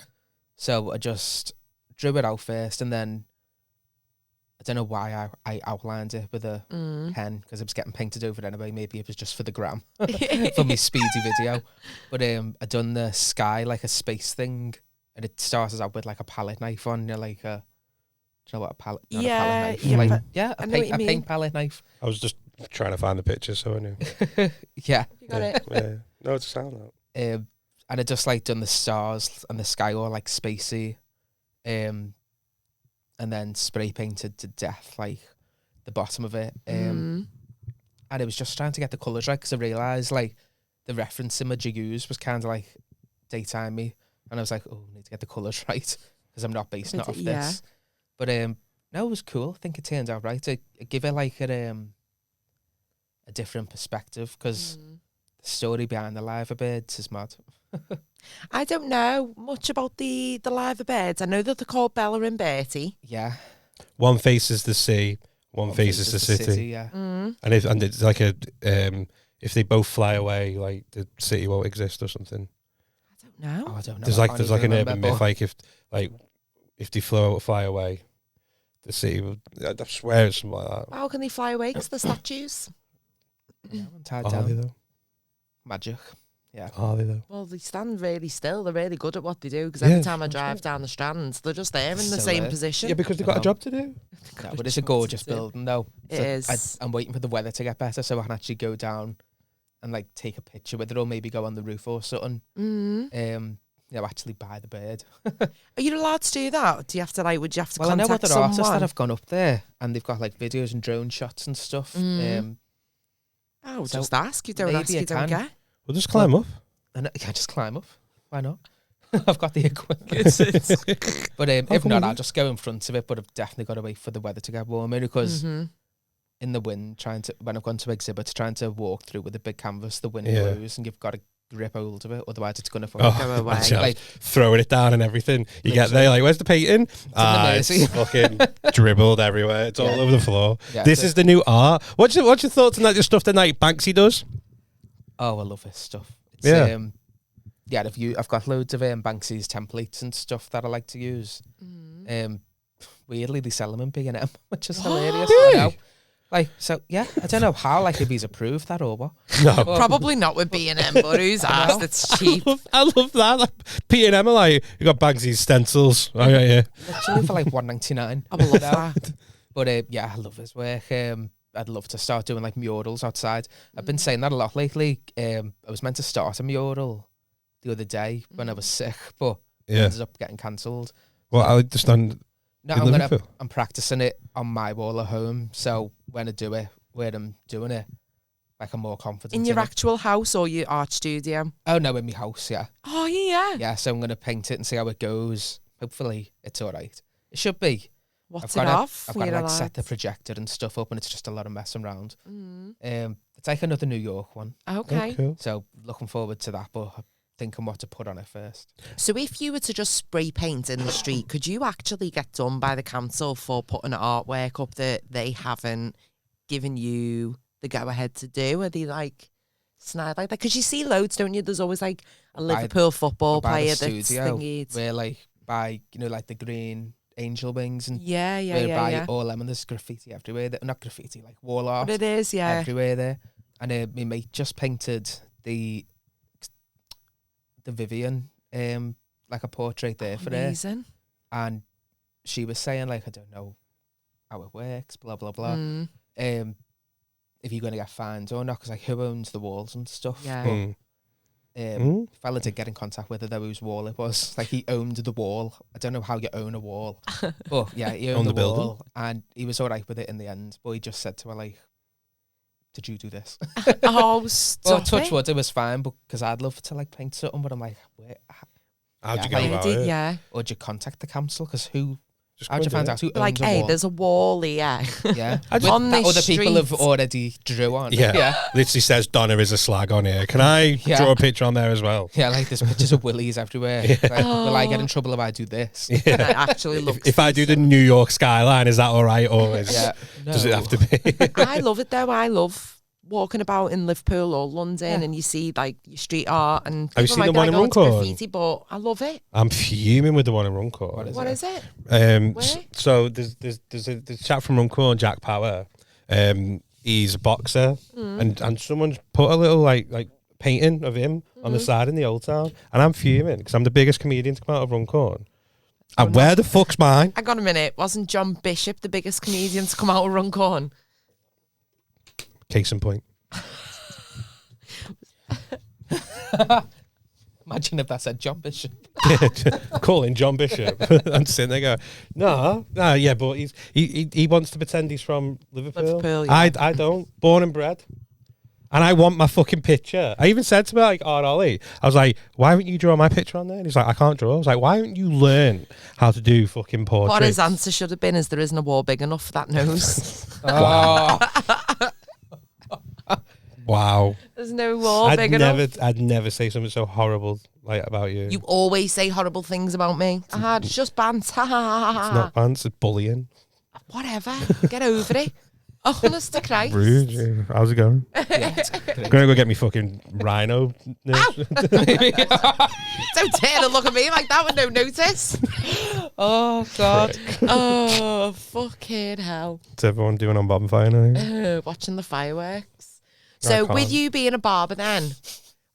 So I just drew it out first, and then I don't know why I outlined it with a pen because it was getting painted over anyway. Maybe it was just for the gram for my speedy video. But I done the sky like a space thing, and it started out with like a palette knife on. You're like a, do you know what a palette? Not Yeah, a palette knife. yeah, Like, but yeah, I a know what you paint mean. palette knife. I was just trying to find the picture, so I knew. Yeah. You got it. Yeah. No, it's a sound out. And I just like done the stars and the sky all like spacey, and then spray painted to death like the bottom of it. And it was just trying to get the colours right because I realised like the reference imagery used was kind of like daytimey, and I was like, oh, I need to get the colours right because I'm not basing it off Yeah. this. But no, it was cool. I think it turned out right. I give it like a different perspective because the story behind the Liver birds is mad. I don't know much about the Liver birds. I know that they're called Bella and Bertie. Yeah. One faces the sea, one faces the city. Yeah. Mm. And it's like a if they both fly away, like the city won't exist or something. No. Oh, I don't know. There's I like can't there's even like an remember, urban myth, but- like if they fly away, the city will. I swear it's something like that. How can they fly away? Because the statues. Yeah, I'm tied Are they down. though? Magic. Yeah. Are they though? Well, they stand really still. They're really good at what they do. Because Yeah, every time I that's drive right. down the strands, they're just there in the Still same there. position. Yeah, because they've I got a know. job to do. No, but it's a gorgeous building, though. It So is. I'm waiting for the weather to get better so I can actually go down and like take a picture with it, or maybe go on the roof or something. Mm. Actually buy the bird. Are you allowed to do that? Do you have to would you have to Well, I know contact other someone? artists that have gone up there and they've got like videos and drone shots and stuff. Mm. Oh, So just ask. You don't maybe ask, you I don't can. get. We'll just climb up. And I can just climb up. Why not? I've got the equipment. But if come not, with I'll you. just go in front of it. But I've definitely got to wait for the weather to get warmer because Mhm. in the wind, when I've gone to exhibits, trying to walk through with a big canvas, the wind Yeah. blows and you've got to grip hold of it, otherwise it's going to Oh, Go away. imagine Like, throwing it down and everything. You get Literally. there, like, where's the painting? Mersey. It's fucking dribbled everywhere. It's all Yeah. over the floor. Yeah, This so- is the new art. What's your thoughts on that? The stuff that like Banksy does? Oh, I love his stuff. It's, Yeah. I've got loads of Banksy's templates and stuff that I like to use. Weirdly, they sell them in B&M, which is hilarious. Really? I know. Like, so yeah, I don't know how, like, if he's approved that or what. No. But- Probably not with B&M, but who's asked? It's cheap. I love that. Like, P&M are like, you got Banksy's stencils. Oh, yeah. Literally for like $1.99. I would love that. But I love his work. I'd love to start doing like murals outside. I've been saying that a lot lately. I was meant to start a mural the other day when I was sick, but it Yeah. ended up getting cancelled. Well, I understand. No, In Liverpool? I'm practicing it on my wall at home. So when I do it, where I'm doing it, like I'm more confident. In your it. actual house or your art studio? Oh no, in my house, yeah. Oh, yeah. Yeah, so I'm gonna paint it and see how it goes. Hopefully it's all right. It should be. What's I've it got off? to like set the lads? projector and stuff up, and it's just a lot of messing around. Mm. It's like another New York one. Okay. Oh, cool. So looking forward to that, but I'm thinking what to put on it first. So if you were to just spray paint in the street, could you actually get done by the council for putting artwork up that they haven't given you the go-ahead to do? Are they like snide like that? Because you see loads, don't you? There's always like a Liverpool football By player the that's studio, thingied. where like by like the green angel wings and Yeah, yeah, where yeah, by yeah. all them, and there's graffiti everywhere. Not graffiti, like wall art But it is, yeah. everywhere there. And my mate just painted the Vivian, like a portrait there for her. Amazing. And she was saying like, I don't know how it works, blah blah blah. Mm, If you're going to get fined or not, because like who owns the walls and stuff. Yeah. Mm. But fella did get in contact with her, though, whose wall it was. Like he owned the wall. I don't know how you own a wall, but yeah, he owned Own the, the building? wall, and he was all right with it in the end. But he just said to her like, "Did you do this?" Oh, Well, stop touch it. wood, it was fine, because I'd love to like paint something, but I'm like, How'd you Yeah, go like, about Did- it? yeah. or do you contact the council? Because Just how'd go you and find do out who Like, owns a hey, wall? there's a wall here. Yeah, I just- On that this other people have street. already drew on. it. Yeah. yeah, Literally says Donna is a slag on here. Can I Yeah. draw a picture on there as well? yeah. Like there's pictures of willies everywhere. Like, will I get in trouble if I do this? And it actually looks If I do the New York skyline, is that all right? Or Yeah, does it no. have to be? I love it though. I love walking about in Liverpool or London Yeah. and you see like your street art and Have you people seen might the be one like, in "Oh, it's Runcorn?" graffiti," but I love it. I'm fuming with the one in Runcorn. What is What it? is it? Um, Where? so there's a chap from Runcorn, Jack Power. He's a boxer, and someone's put a little like painting of him on the side in the old town, and I'm fuming because I'm the biggest comedian to come out of Runcorn. And where the fuck's mine? Hang on a minute. Wasn't John Bishop the biggest comedian to come out of Runcorn? Case in point. Imagine if that said John Bishop. Calling John Bishop. I'm sitting there going, no, yeah, but he wants to pretend he's from Liverpool. Liverpool, yeah. I don't. Born and bred. And I want my fucking picture. I even said to me, like, Ollie, I was like, why wouldn't you draw my picture on there? And he's like, I can't draw. I was like, why don't you learn how to do fucking portraits? What his answer should have been is there isn't a wall big enough for that nose. Oh, Wow. There's no wall big enough. I'd never say something so horrible like about you. You always say horrible things about me. It's just banter. It's not pants, it's bullying. Whatever. Get over it. Honest to Christ. Rude. Yeah. How's it going? Yeah, it's I'm great. gonna go get me fucking rhino. Don't turn and look at me like that with no notice. Oh God. Oh, fucking hell. What's everyone doing on bonfire now? Watching the fireworks. So, can't. with you being a barber then,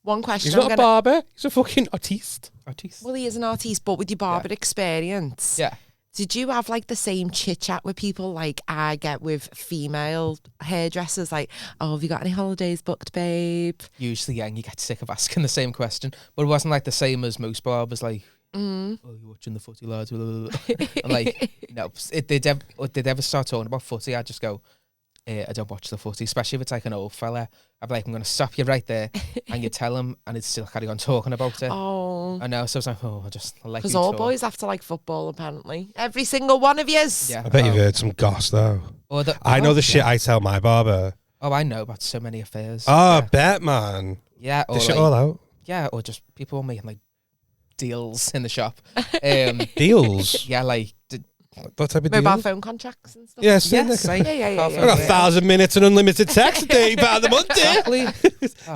one question He's I'm not a gonna... barber. He's a fucking artiste. Artiste. Well, he is an artiste, but with your barber experience, Yeah. did you have like the same chit chat with people like I get with female hairdressers? Like, oh, have you got any holidays booked, babe? Usually, yeah, and you get sick of asking the same question, but it wasn't like the same as most barbers. Like, oh, you're watching the footy, lads. Blah, blah, blah. And like, no, if they'd ever start talking about footy, I'd just go, I don't watch the footy, especially if it's like an old fella. I'd be like, I'm going to stop you right there, and you tell him, and he'd still carry on talking about it. Oh, I know, so I was like, oh, I like because you all talk. boys have to like football, apparently. Every single one of yous. Yeah, I bet you've heard some goss though. Or I know the shit yeah. I tell my barber. Oh, I know about so many affairs. Oh, I yeah. bet, man. Yeah, or This shit like, all out. yeah, or just people making like deals in the shop. Deals. Yeah, like What type of Mobile deals? phone contracts and stuff. Yes. yes, like Yeah. I got 1,000 minutes and unlimited text a day by the month. exactly. Oh,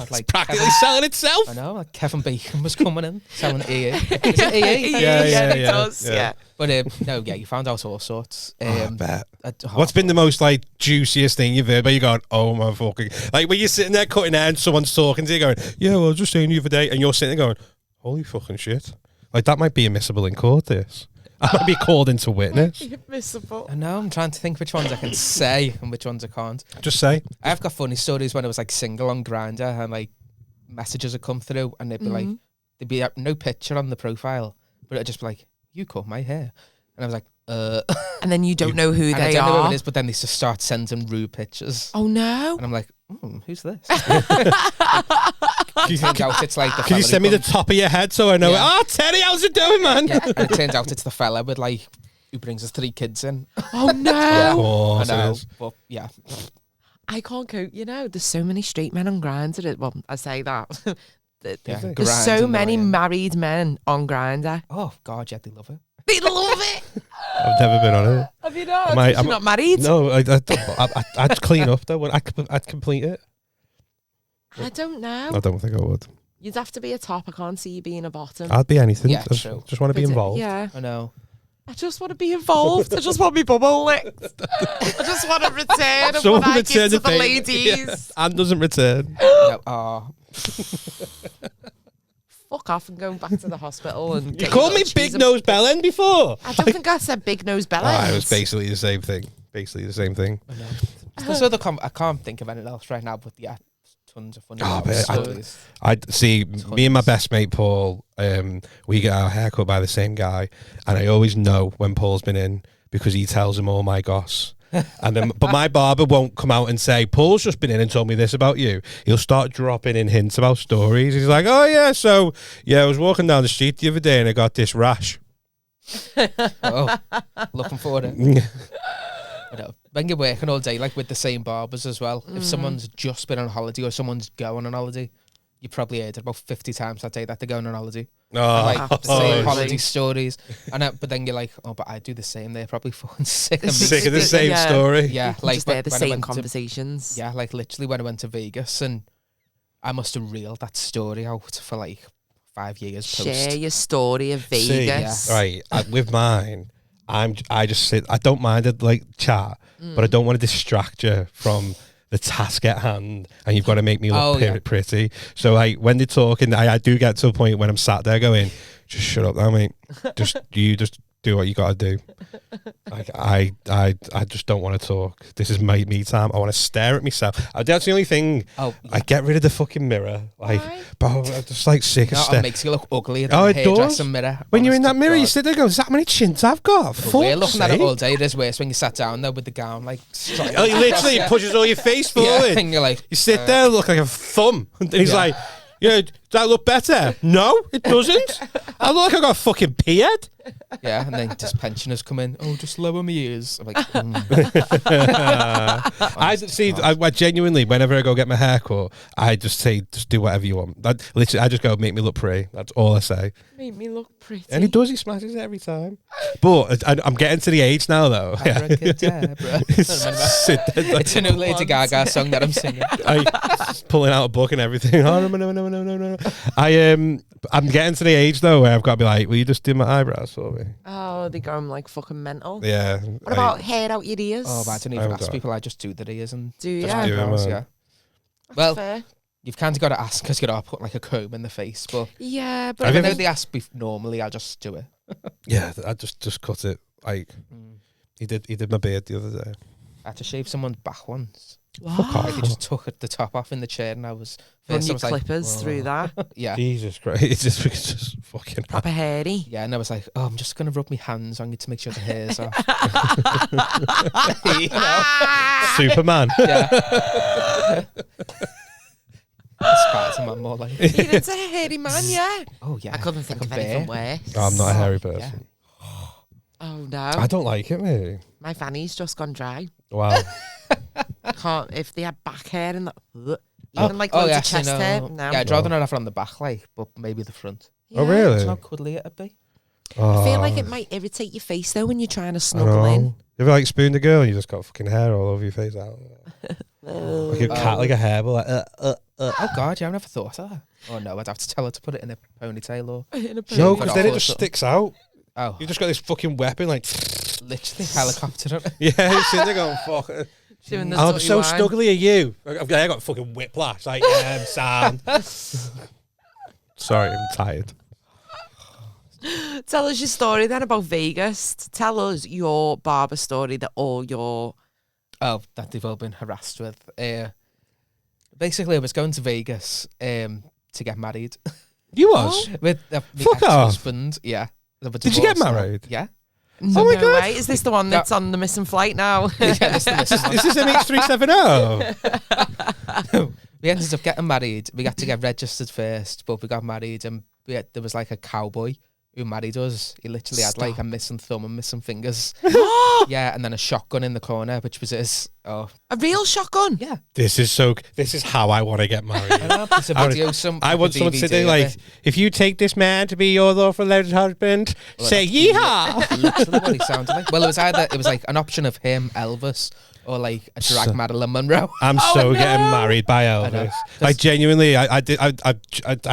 It's like practically Kevin, selling itself. I know, like Kevin Bacon was coming in selling EE. Is it EE? Yeah, He yeah. does. Yeah. But no, yeah, you found out all sorts. Oh, I bet. at What's been the most like juiciest thing you've heard? Where you going, oh my fucking, like when you're sitting there cutting hair and someone's talking to you, going, yeah, well, I was just saying the other day, and you're sitting there going, holy fucking shit, like that might be admissible in court. This I might be called into witness. Admissible. I know, I'm trying to think which ones I can say and which ones I can't. Just say, I have got funny stories when I was like single on Grindr and like messages would come through and they'd be like, there'd be no picture on the profile, but it'd just be like, you cut my hair. And I was like, And then you don't know who and I they don't know who are. it is, but then they just start sending rude pictures. Oh no. And I'm like, who's this? Turns out it's like the can you fella send me who the top of your head so I know? Yeah. Oh, Terry, how's it doing, man? Yeah, and it turns out it's the fella with like who brings us 3 kids in. Oh no. Of I course it know, is. but yeah, I can't cope. You know, there's so many straight men on Grindr. Well, I say that. yeah. There's Grind so and many Ryan. married men on Grindr. Oh God, yeah, they love it. They love it. I've never been on it. Have you not? Am You're not married? No, I'd clean up though. I'd complete it. I don't know. I don't think I would. You'd have to be a top. I can't see you being a bottom. I'd be anything. Yeah, just true. want to be involved. Yeah. I know. I just want to be involved. I just want to be bubble licked. I just want to return of Someone what I return give to the the favour. ladies. And doesn't return. No, oh, Fuck off and going back to the hospital and You get called your me little Big cheese and- Nose Bellend before. I don't think I said big nose belly. It was basically the same thing. Basically the same thing. I know. There's other I can't think of anything else right now, but yeah, tons of funny Oh, but stories. I see. Me and my best mate Paul. We get our hair cut by the same guy, and I always know when Paul's been in because he tells him all my goss. And then, but my barber won't come out and say, Paul's just been in and told me this about you. He'll start dropping in hints about stories. He's like, oh yeah, so yeah, I was walking down the street the other day and I got this rash. Oh, looking forward to it. You know, when you're working all day, like with the same barbers as well, if someone's just been on holiday or someone's going on holiday, you probably heard it about 50 times that day that they're going on holiday. Oh, Like the same Absolutely. holiday stories. And but then you're like, oh, but I do the same. They're probably fucking sick of me. sick of the Yeah. same story. Yeah, Like just when- there, the when I same went to- conversations. Yeah, like literally when I went to Vegas and I must have reeled that story out for like 5 years Share post. your story of See, Vegas. right, with mine, I just sit. I don't mind it like chat, but I don't want to distract you from the task at hand, and you've got to make me look Oh, yeah. pretty. So when they're talking, I do get to a point when I'm sat there going, just shut up now, mate. Just do what you got to do. Like I just don't want to talk. This is my me time. I want to stare at myself. That's the only thing. Oh, I get rid of the fucking mirror. Like, Why? but I'm just like sick of no, staring. it makes you look ugly. Oh, it Hairdresser does. mirror. When you're in honest that to mirror, you God. sit there and go, is that many chins I've got? But we're Fuck's looking at it sake. all day. It is worse when you sat down there with the gown, like, straight Oh, he literally pushes all your face forward. Yeah, and you're like, You sit there, look like a thumb. And he's Yeah. like, yeah, that look better? No, it doesn't. I look like I got a fucking pea head. Yeah, and then just pensioners come in. Oh, just lower my ears. I'm like, I see. I genuinely, whenever I go get my hair cut, I just say, just do whatever you want. That literally, I just go, make me look pretty. That's all I say. Make me look pretty. And he does. He smashes it every time. But I'm getting to the age now, though. It's a new Lady Gaga song that I'm singing. Pulling out a book and everything. Oh no. I'm getting to the age though where I've got to be like, will you just do my eyebrows for me? Oh, they go like fucking mental. Yeah. What about hair out your ears? Oh, but I don't even ask people. I just do their ears and do you? just Yeah. eyebrows, yeah. That's Well, fair. you've kind of got to ask because you got to put like a comb in the face. But Yeah, but if I know they ask me normally, I'll just do it. Yeah, I just cut it. Like he did my beard the other day. I had to shave someone's back once. Fuck off. Like, they just took the top off in the chair, and I was run your I was like, clippers through that. yeah, Jesus Christ! It's just fucking. Proper hairy. yeah, and I was like, oh, I'm just gonna rub my hands on you to make sure the hair's off. You know? Superman. Yeah. Spider-Man more like. It's a hairy man, yeah. Oh yeah. I couldn't think like of a anything bear. worse. I'm not a hairy Yeah. person. Oh no. I don't like it, mate. My fanny's just gone dry. Wow. Can't if they had back hair and that. Even like loads yeah, of chest hair. No. Yeah, I'd rather not have it on the back, like, but maybe the front. Oh Yeah. really? It's not cuddly it'd be. I feel like it might irritate your face though when you're trying to I snuggle in. know. You ever like spooned a girl and you just got fucking hair all over your face out? Like a cat, like a hairball. Like, Oh god, yeah, I've never thought of that. Oh no, I'd have to tell her to put it in a ponytail or. No, Cut because off then it or just something. sticks out. Oh, You just got this fucking weapon, like. literally helicopter. Yeah, it's sitting there going, fuck. Doing the I'm dirty so wine. snuggly at you. I got fucking whiplash. Like, Sam. Sorry, I'm tired. Tell us your story then about Vegas. Tell us your barber story that all your. Oh, that they've all been harassed with. Basically, I was going to Vegas to get married You was? with my Fuck off. ex-husband. Yeah. Did you get married? Yeah. No, my no God. way. Is this the one that's on the missing flight now? Yeah, this is the Is this MH370? We ended up getting married. We had to get registered first, but we got married, and there was like a cowboy who married us. He literally had like a missing thumb and missing fingers. Yeah, and then a shotgun in the corner, which was his. Oh, A real shotgun? yeah. This is how I want to get married. There's a I video. I want someone to sit there like, if you take this man to be your lawful husband, Well, say yeehaw. literally what he sounded like. Well, it was like an option of him, Elvis, or like a drag Marilyn Monroe. I'm so getting married by Elvis. Like genuinely, I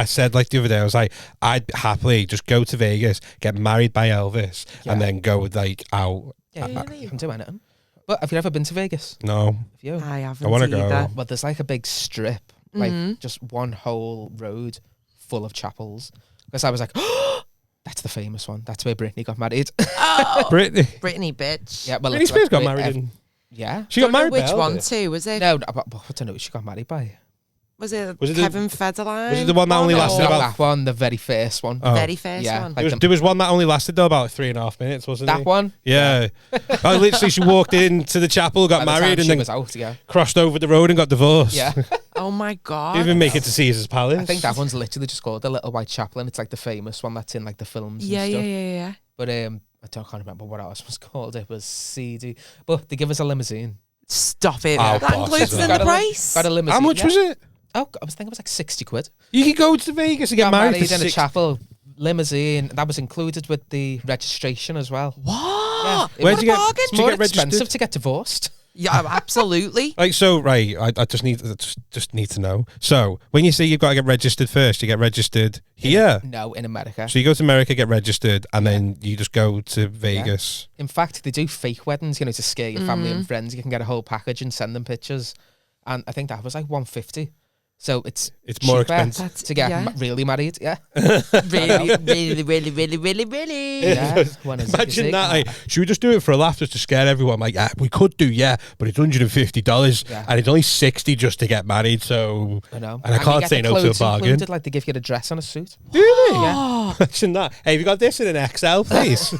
said like the other day, I was like, I'd happily just go to Vegas, get married by Elvis, and then go like out. Yeah, you can do anything. But have you ever been to Vegas? No, Have you? I haven't. I wanna go. either. Well, there's like a big strip, like just one whole road full of chapels. Because I was like, oh, that's the famous one. That's where Britney got married. Britney. Britney, bitch. Yeah, well, Britney it's Spears like got married in. Yeah. She got Don't know married by which one Elvis. too, was it? No, but I don't know who she got married by. Was it Was it the- Kevin Federline? was it the one that only lasted Not about- that one, the very first one. Oh. Very first Yeah, one. like There was one that only lasted though about 3.5 minutes, wasn't that it? one. Yeah. I literally, she walked into the chapel, got By the time married, and she then was out. Yeah. crossed over the road and got divorced. Yeah. Oh my god. Didn't even make it to Caesar's Palace. I think that one's literally just called the Little White Chapel, and it's like the famous one that's in like the films. Yeah, and yeah, stuff. yeah. But I can't remember what else was called. It was CD. But they give us a limousine. Stop it. Oh, That boss, includes is in that? the price. Got a limousine. How much yeah. was it? Oh, I was thinking it was like 60 quid. You could go to Vegas and get Got married, married for in a 6 chapel, limousine. That was included with the registration as well. What? Yeah. Where'd What you a get- bargain. Did It's you more get registered? expensive to get divorced. Yeah, absolutely. Like, so, right, I just need to know. So, when you say you've got to get registered first, you get registered here. No, in America. So you go to America, get registered, and then you just go to Vegas. In fact, they do fake weddings, to scare your family and friends. You can get a whole package and send them pictures. And I think that was like $150. So it's more cheaper expensive. to get Yeah. really married. Yeah. really. Yeah. One is Imagine big. that. Like, should we just do it for a laugh just to scare everyone? I'm like, yeah, we could do, yeah, but it's $150 Yeah. and it's only $60 just to get married. So, I know. and I you can't get say the no to a clothes bargain. included, like they give you a dress and a suit. Really? Yeah. Imagine that. Hey, have you got this in an XL, please?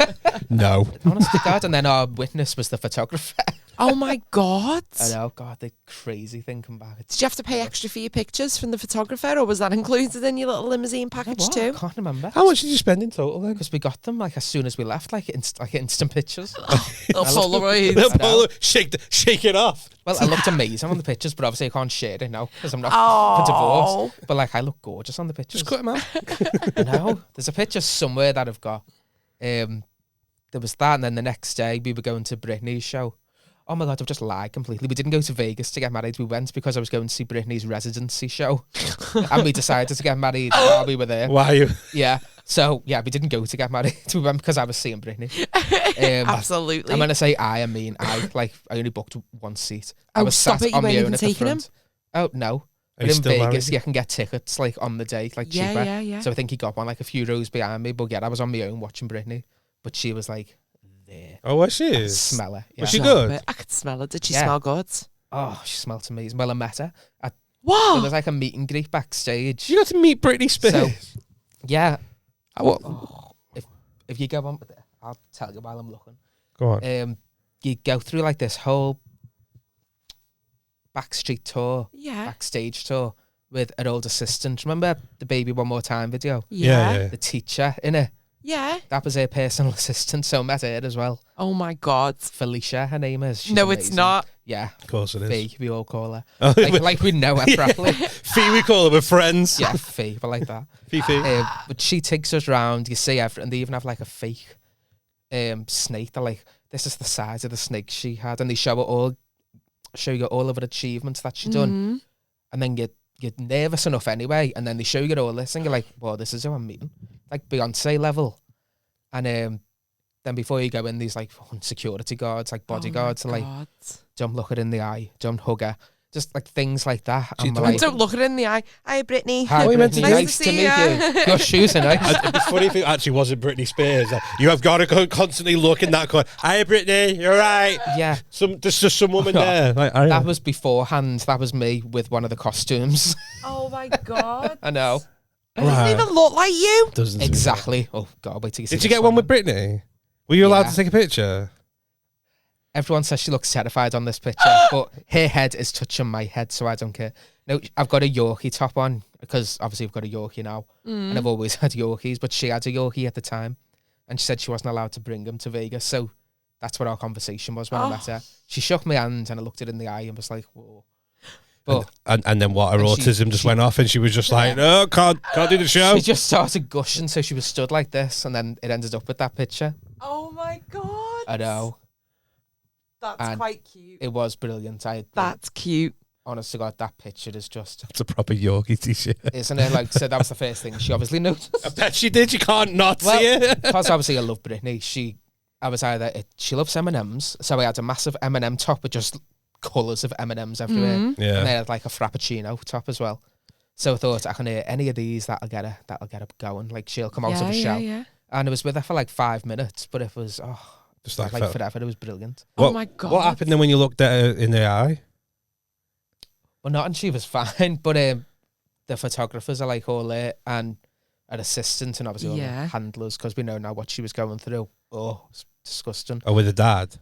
No. Honest to God. And then our witness was the photographer. Oh my God. I know, God, the crazy thing come back. Did you have to pay extra for your pictures from the photographer, or was that incled in your little limousine package I too? can't remember. How much did you spend in total then? Because we got them like as soon as we left, like instant pictures. Little Polaroids. The I know. shake it off. Well, I looked amazing on the pictures, but obviously I can't share it now because I'm not Oh. for divorce. But like, I look gorgeous on the pictures. Just cut him out. I know. There's a picture somewhere that I've got. There was that, and then the next day we were going to Britney's show. Oh my God, I've just lied completely. We didn't go to Vegas to get married. We went because I was going to see Britney's residency show. And we decided to get married while we were there. Why are you? Yeah. So, yeah, we didn't go to get married. We went because I was seeing Britney. Absolutely. I'm going to say I mean I only booked one seat. I Oh, was stop sat it, you on weren't my even own at the taking him? front. Oh, no. Are But you in still Vegas, married? you can get tickets like on the day, like cheaper. Yeah. So I think he got one like a few rows behind me. But yeah, I was on my own watching Britney. But she was like there. Oh, was she? I could smell her. Yeah. Was she Stop good? it. I could smell it. Did she Yeah. smell good? Oh, she smelled amazing. Well, I met her. There Whoa. was like a meet and greet backstage. You got to meet Britney Spears. So, yeah. What? If you go on with it, I'll tell you while I'm looking. Go on. You go through like this whole backstreet tour, Yeah. backstage tour with an old assistant. Remember the Baby One More Time video? Yeah. The teacher in it. Yeah. That was her personal assistant, so I met her as well. Oh my God. Felicia, her name is. She's No, it's amazing. not. Yeah, Of course it is. Fee, we all call her. Oh, Like we know her properly. Fee, we call her. We're friends. Yeah, Fee, but like that. Fee. But she takes us round. You see everything. They even have like a fake snake. They're like, this is the size of the snake she had, and they show you all of her achievements that she done, Mhm. and then you're nervous enough anyway, and then they show you all this, and you're like, well, this is who I'm meeting, like Beyonce level, and then before you go in, these like security guards, like bodyguards, Oh are my like, God. don't look her in the eye, don't hug her, just like things like that. She And we're don't- like, Don't look her in the eye. Hi, Brittany. hi, Oh, you meant to Brittany, do- nice to see meet ya. you. Your shoes are nice. It'd be funny if it actually wasn't Britney Spears. Like, you have got to go constantly look in that corner. Hi, Britney. You're right. Yeah. There's just some woman there. Like, That was beforehand. That was me with one of the costumes. Oh my God. I know. It doesn't even look like you. Doesn't Exactly. Oh, God, wait till you see Did you this get one with man. Britney? Were you allowed Yeah. to take a picture? Everyone says she looks terrified on this picture, but her head is touching my head, so I don't care. No, I've got a Yorkie top on, because obviously I've got a Yorkie now, and I've always had Yorkies, but she had a Yorkie at the time, and she said she wasn't allowed to bring him to Vegas, so that's what our conversation was when I met her. She shook my hand, and I looked her in the eye and was like, whoa. But And then what? Her And she- autism just went off, and she was just like, "No, can't do the show." she just started gushing, so she was stood like this, and then it ended up with that picture. Oh my God. I know. That's And quite cute. It was brilliant. That's cute. Honest to God, that picture is just, It's a proper Yorkie t-shirt. isn't it? Like, so that was the first thing she obviously noticed. I bet she did. You can't not see Well, it. because obviously I love Britney. She loves M&Ms, so I had a massive M&M top with just colours of M&Ms everywhere, and Yeah. then I had like a Frappuccino top as well. So I thought I can hear any of these that'll get her going. Like she'll come out of a shell, Yeah. and I was with her for like 5 minutes, but it was Just like felt- forever. It was brilliant. Oh my God. What happened then when you looked at her in the eye? Well, not and she was fine, but the photographers are like all there, and an assistant, and obviously all Yeah. the handlers, because we know now what she was going through. Oh, it's disgusting. Oh, with the dad.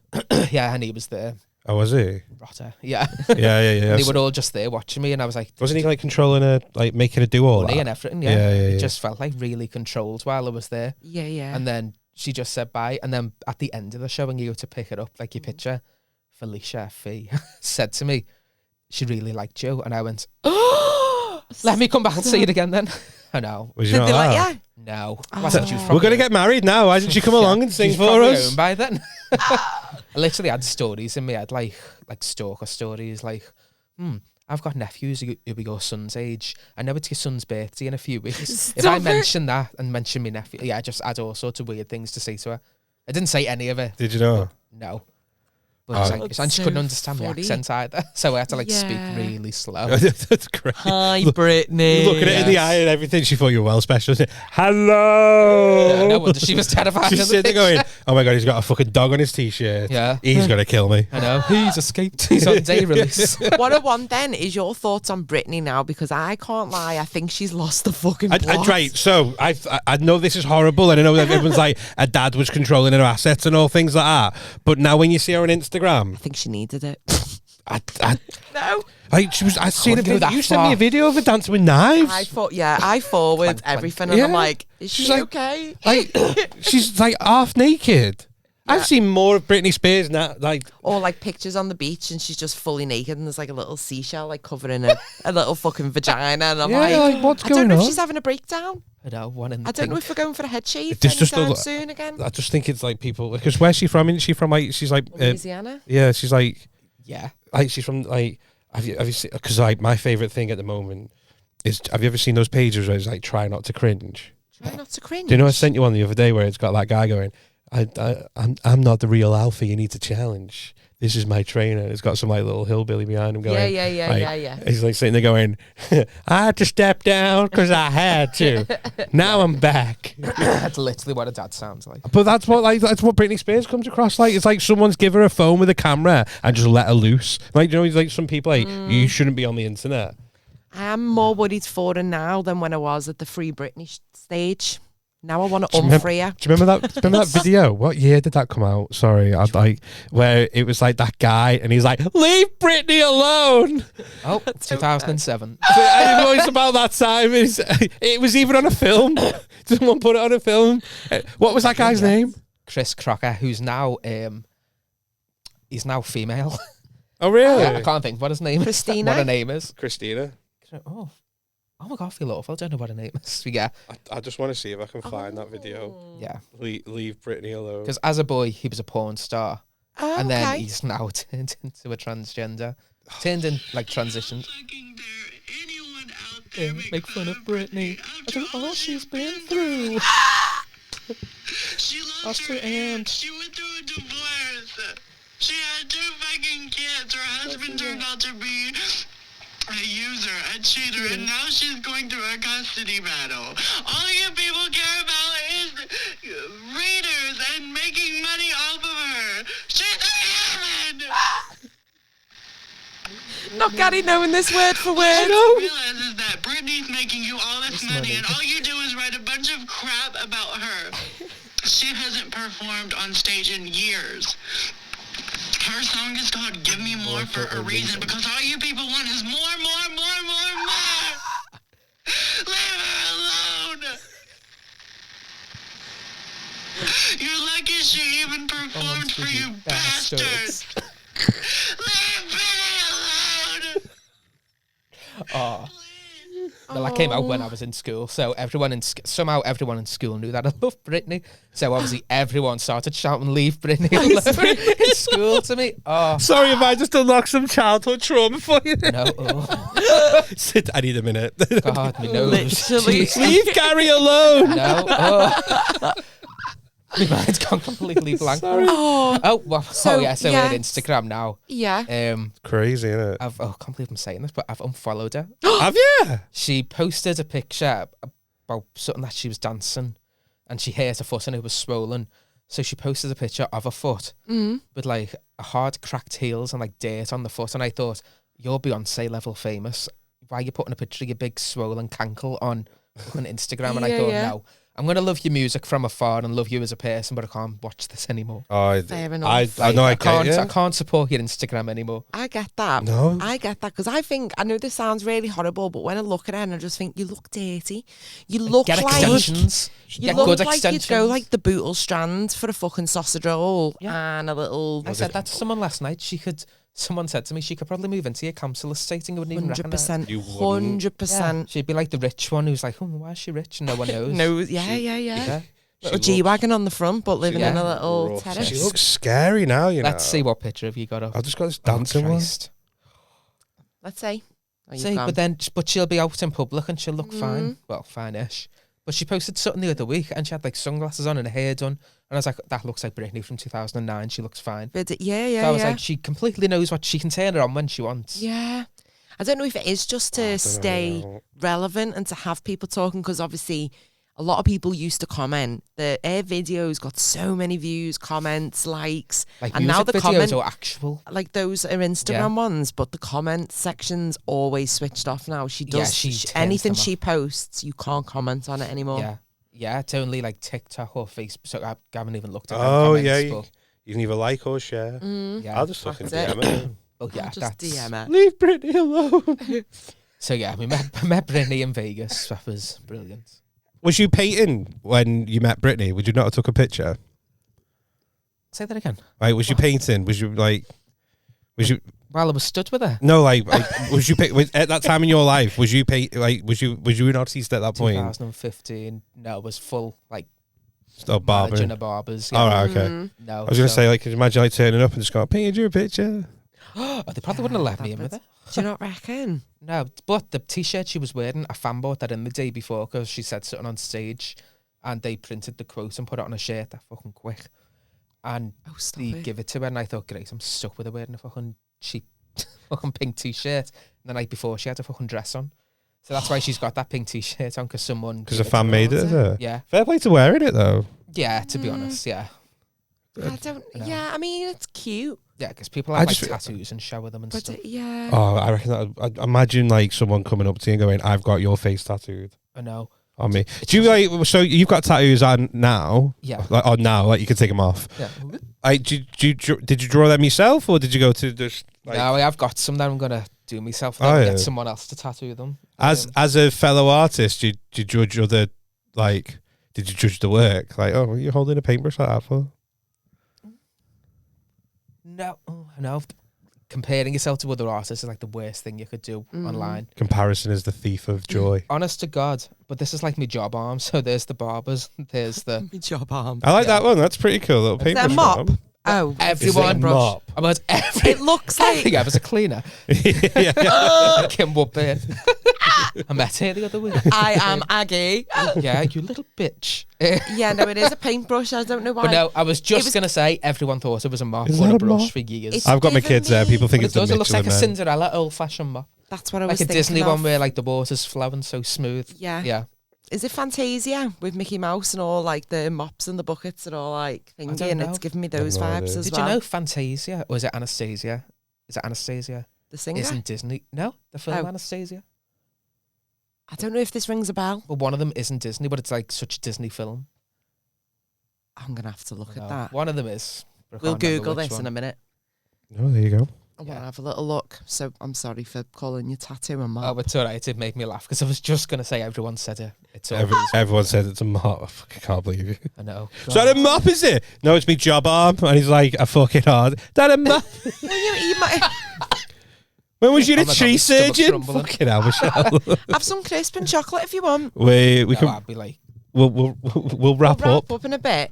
Yeah, and he was there. Oh, was he? Rotter. Yeah. Yeah. They were all just there watching me, and I was like, Wasn't he like controlling her, like making her do all money that? and everything. Yeah, Yeah. yeah, It yeah. just felt like really controlled while I was there. Yeah. And then she just said bye. And then at the end of the show, and you go to pick it up, like your picture, Felicia Fee said to me, she really liked you. And I went, let me come back and see it again then. I know. Was you Did not they allowed? like you? No. Oh. I said, she was We're probably- going to get married now. Why didn't she come along and sing she's for probably us? home by then. I literally had stories in my head, like stalker stories, like, I've got nephews who are your son's age. I know it's your son's birthday in a few weeks. If I Stop it. mention that and mention my nephew, yeah, I just add all sorts of weird things to say to her. I didn't say any of it. Did you know? No. But it's Oh. like, That's and she so couldn't understand funny. my accent either. So I had to like speak Yeah. really slow. That's great. Hi, Brittany. Looking at it in the Yes. eye and everything, she thought you were well special. Hello. No wonder she was terrified. She's in the sitting there picture. going, "Oh my god, he's got a fucking dog on his t-shirt. Yeah. He's gonna kill me." I know. He's escaped. He's on day release. What I want then is your thoughts on Brittany now, because I can't lie, I think she's lost the fucking plot. Right, so I know this is horrible, and I know that everyone's like, a dad was controlling her assets and all things like that. But now when you see her on Instagram Instagram. I think she needed it. No. Like she was. I seen a Couldn't go video. that You sent me a far. video of her dancing with knives. I forward everything, and I'm Yeah. like, is She's she like- okay? Like she's like half naked. I've seen more of Britney Spears now. Like Or like pictures on the beach, and she's just fully naked, and there's like a little seashell like covering a little fucking vagina, and I'm like, what's I going don't know on? if she's having a breakdown. I know, one in the I don't know pink. if we're going for a head shave This just anytime look- soon again. I just think it's like people because where's she from? Isn't she from like she's like Louisiana. yeah she's like Yeah. she's from like have you seen because like my favorite thing at the moment is have you ever seen those pages where it's like try not to cringe? Try not to cringe. Do you know I sent you one the other day where it's got that guy going I'm not the real alpha you need to challenge. This is my trainer. It's got some like little hillbilly behind him going. Yeah. He's like sitting there going, I had to step down because I had to. Now I'm back. That's literally what a dad sounds like. But that's what Britney Spears comes across like. It's like someone's give her a phone with a camera and just let her loose. Like you know, like some people like you shouldn't be on the internet. I am more worried for her now than when I was at the Free Britney stage. Now I want to Do you remember- unfree her. Do you remember that? Remember that video? What year did that come out? Sorry, I'd like where it was like that guy and he's like, "Leave Britney alone." Oh, 2007. It was about that time. It was even on a film. Someone put it on a film. What was that guy's name? Chris Crocker, who's now he's now female. Oh really? I can't think what his name Christina? is. What her name is. Christina. Oh my god, I feel awful. I don't know what her name is. But yeah, I just want to see if I can find that video. yeah. Leave Britney alone. Because as a boy, he was a porn star, Oh, and then okay. he's now turned into a transgender, turned in like transitioned. Anyone out there Make fun of Britney after all she's been through. She lost Lost her her aunt. aunt. She went through a divorce. She had 2 fucking kids. Her husband turned out to be a user, a cheater, and now she's going through a custody battle. All you people care about is readers and making money off of her. She's a human! Not Gary knowing this word for word. Realizes that Britney's making you all this money, and all you do is write a bunch of crap about her. She hasn't performed on stage in years. Her song is called Give Me More for a reason, because all you people want is more. Leave her alone. You're lucky she even performed for you bastards. Leave Britney alone. Oh. Well, that came out when I was in school, so somehow everyone in school knew that I loved Britney. So obviously everyone started shouting "Leave Britney alone" in school to me. Oh Sorry if I just unlocked some childhood trauma for you. no! Oh, Sit. I need a minute. God, me nose. Literally. Jeez. Leave Gary alone. No. Oh. My mind's gone completely blank. Oh, Oh, well, So, yeah. So yeah. we're on Instagram now. yeah. Crazy, isn't it? I can't believe I'm saying this, but I've unfollowed her. Have you? She posted a picture about something that she was dancing, and she hurt her foot and it was swollen. So she posted a picture of her foot with like a hard cracked heels and like dirt on the foot. And I thought, you're Beyonce level famous. Why are you putting a picture of your big swollen cankle on Instagram? And I Yeah, thought, yeah. no, I'm going to love your music from afar and love you as a person, but I can't watch this anymore. Oh, Fair enough. I know. I can't. get I you. can't support your Instagram anymore. I get that. No. I get that because I know this sounds really horrible, but when I look at her and I just think you look dirty. You look Get like extensions. you Get look good like extensions. you'd go like the Bootle Strand for a fucking sausage roll and a little I said that to someone last night. Someone said to me she could probably move into your council estate and you wouldn't even recognise her. 100%. You wouldn't. 100%. She'd be like the rich one who's like, oh, why is she rich? No one knows. No, yeah. Yeah. Little G wagon on the front, but living in a little rough. terrace. She looks scary now, you know. Let's see what picture have you got up. I've just got this Oh, dancing one. Christ. Let's see. Oh, you've See, gone. but she'll be out in public and she'll look Mm. fine. Well, fine-ish. But she posted something the other week and she had like sunglasses on and her hair done. And I was like, that looks like Britney from 2009. She looks fine. Yeah. So I was like, she completely knows what she can turn her on when she wants. Yeah. I don't know if it is just to stay relevant and to have people talking, because obviously a lot of people used to comment that her videos got so many views, comments, likes, Like and music now the videos comment, or actual. like those are Instagram ones, but the comment section's always switched off now. She does she turns anything them she off. posts, you can't comment on it anymore. Yeah. Yeah, it's only like TikTok or Facebook. So I haven't even looked at them Oh comments, yeah, but You can either like or share. Yeah. I'll just fucking that's DM it. Well, yeah, Just that's... DM it. Leave Britney alone. So yeah, we met Britney in Vegas. That was brilliant. Was you painting when you met Britney? Would you not have took a picture? Say that again. Like, was you painting? Was you like? Was you? While I was stood with her. No, like was you at that time in your life? Was you was you an artist at that point? 2015. No, it was full like Oh, barber. managing a barbers. All right, okay. No, I was gonna say, like, could you imagine like turning up and just going, painted you a picture? oh, they probably wouldn't have let me in with it. Do you not reckon? No, but the t-shirt she was wearing, I fan bought that in the day before because she said something on stage, and they printed the quote and put it on a shirt that fucking quick, and stop they it. give it to her, and I thought, great, I'm stuck with her wearing a fucking cheap fucking pink t-shirt. And the night before, she had a fucking dress on, so that's why she's got that pink t-shirt on because someone Because a fan made it, is it? Yeah, Fair play to wearing it though. yeah. To be honest, yeah, I don't. Yeah, I mean it's cute, yeah, because people have I like just- tattoos and shower them and but stuff. yeah. Oh, I reckon that. I'd imagine like someone coming up to you and going, "I've got your face tattooed I know. on me." Do you like? So you've got tattoos on now? Yeah. Like on now, like you can take them off. Yeah. Like, did you draw them yourself, or did you go to just like? No, I have got some that I'm gonna do myself. Oh, Then yeah. get someone else to tattoo them. As a fellow artist, do you judge other like? Did you judge the work? Like, oh, what are you holding a paintbrush like that for? No. Comparing yourself to other artists is like the worst thing you could do online. Comparison is the thief of joy. Honest to God, but this is like my job arm. So there's the barbers, there's the My job arm. I like that one. That's pretty cool. Little Is that a paintbrush mop? arm. Oh, everyone. Mop. About every. it looks like. Everything ever as a cleaner. yeah. Kim Woodburn. I met her the other week. I am Aggie. Yeah, you little bitch. Yeah, no, it is a paintbrush. I don't know why. But no, I was just was- going to say everyone thought it was a mop Is or that a a brush mop? for years. It's I've got my given kids there. me- People think But it's it the does. It looks like a Michelin Man. Cinderella old-fashioned mop. That's what I was Like a thinking Disney one of. where like the water's flowing so smooth. Yeah. Yeah. Is it Fantasia with Mickey Mouse and all like the mops and the buckets and all like thingy? don't And know. it's giving me those no vibes idea. as Did well. you know Fantasia, or is it Anastasia? Is it Anastasia? The singer? Isn't Disney? No, the film Oh. Anastasia. I don't know if this rings a bell. Well, one of them isn't Disney, but it's like such a Disney film. I'm going to have to look No, at that. one of them is. but I We'll can't remember Google which this one. in a minute. Oh, there you go. I want Yeah. to have a little look. So I'm sorry for calling you tattoo and mop. Oh, it's alright. It did make me laugh because I was just going to say everyone said it. It's all Everyone said it's a mop. I fucking can't believe you. I know. Is that a mop, is it? No, it's me job arm. And he's like, I fucking hard. That a mop? Well, you might When was you Oh the my God, tree my stomach's surgeon? rumbling. Fucking hell, Michelle. have some crisp and chocolate if you want. we No, can I'd be like, we'll wrap We'll up. wrap up in a bit.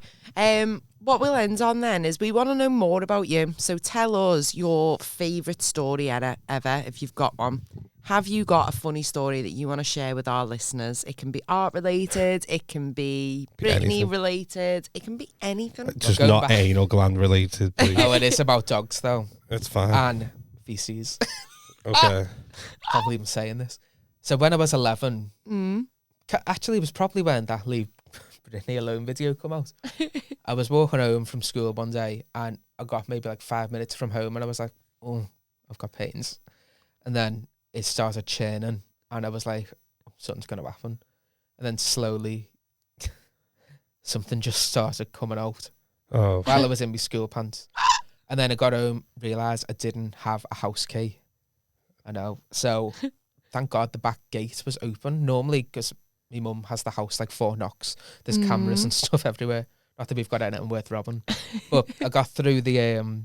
What we'll end on then is we want to know more about you. So tell us your favourite story ever, if you've got one. Have you got a funny story that you want to share with our listeners? It can be art related, it can be Britney anything. related, it can be anything. Just Go not back. anal gland related, please. oh, it is about dogs though, It's fine. and feces. Okay. Can't believe I'm saying this. So when I was 11, Mm. actually it was probably when that Leave Britney Alone video come out. I was walking home from school one day and I got maybe like 5 minutes from home and I was like, oh, I've got pains. And then it started churning and I was like, something's going to happen. And then slowly something just started coming out Oh, while I was in my school pants. And then I got home, realised I didn't have a house key. I know. So thank God the back gate was open. Normally, because my mum has the house like 4 knocks, there's cameras and stuff everywhere. Not that we've got anything worth robbing. But I got through the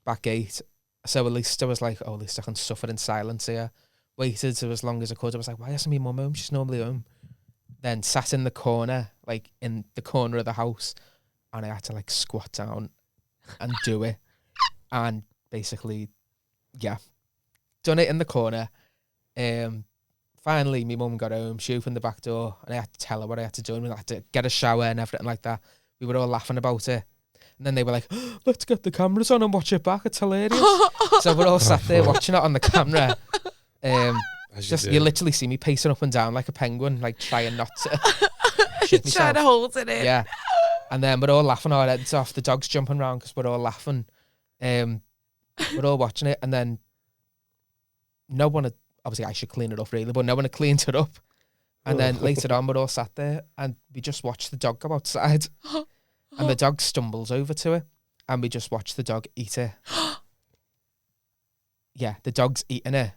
back gate. So at least I was like, oh, at least I can suffer in silence here. Waited so as long as I could. I was like, why isn't my mum home? She's normally home. Then sat in the corner, like in the corner of the house. And I had to like squat down and do it. And basically, yeah, done it in the corner. Finally, my mum got home. She opened the back door, and I had to tell her what I had to do. And I had to get a shower and everything like that. We were all laughing about it. And then they were like, let's get the cameras on and watch it back. It's hilarious. So we're all sat there watching it on the camera. You literally see me pacing up and down like a penguin, like trying not to shit myself. Trying to hold it in. Yeah. And then we're all laughing our heads off. The dog's jumping around because we're all laughing. We're all watching it. And then no one had, obviously I should clean it up really, but no one had cleaned it up. And then later on, we're all sat there and we just watched the dog go outside. And the dog stumbles over to it. and we just watched the dog eat it. Yeah, the dog's eating it.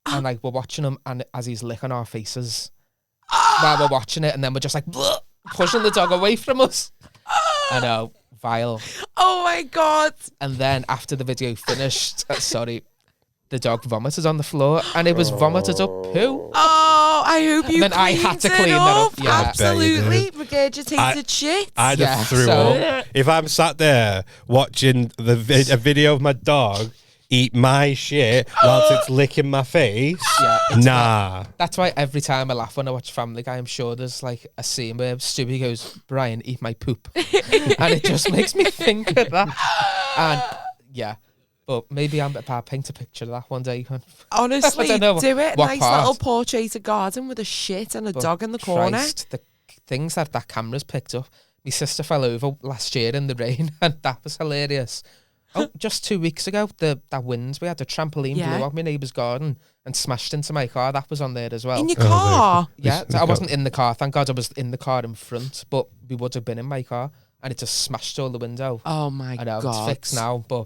And like we're watching him, and as he's licking our faces while we're watching it, and then we're just like pushing the dog away from us. I know, vile. Oh my God. And then after the video finished, the dog vomited on the floor, and it was vomited up poo. Oh, I hope you. And then I had to cleaned it clean that up. up. Yeah. Absolutely, regurgitated shit. I'd have Yeah, threw so- up. If I'm sat there watching a video of my dog eat my shit whilst it's licking my face, nah. That's why every time I laugh when I watch Family Guy, I'm sure there's like a scene where Stewie goes, "Brian, eat my poop," and it just makes me think of that. And yeah, but maybe I'm paint a picture of that one day. Honestly, I don't know do it. what Nice part. little portrait of garden with a shit and a But dog in the corner. Christ, the things that camera's picked up. My sister fell over last year in the rain, and that was hilarious. Oh, just 2 weeks ago, that wind, we had a trampoline blew out my neighbour's garden and smashed into my car. That was on there as well. In your car? Yeah, so I wasn't in the car. Thank God I was in the car in front, but we would have been in my car, and it just smashed all the window. Oh my I know, God. it's fixed now, but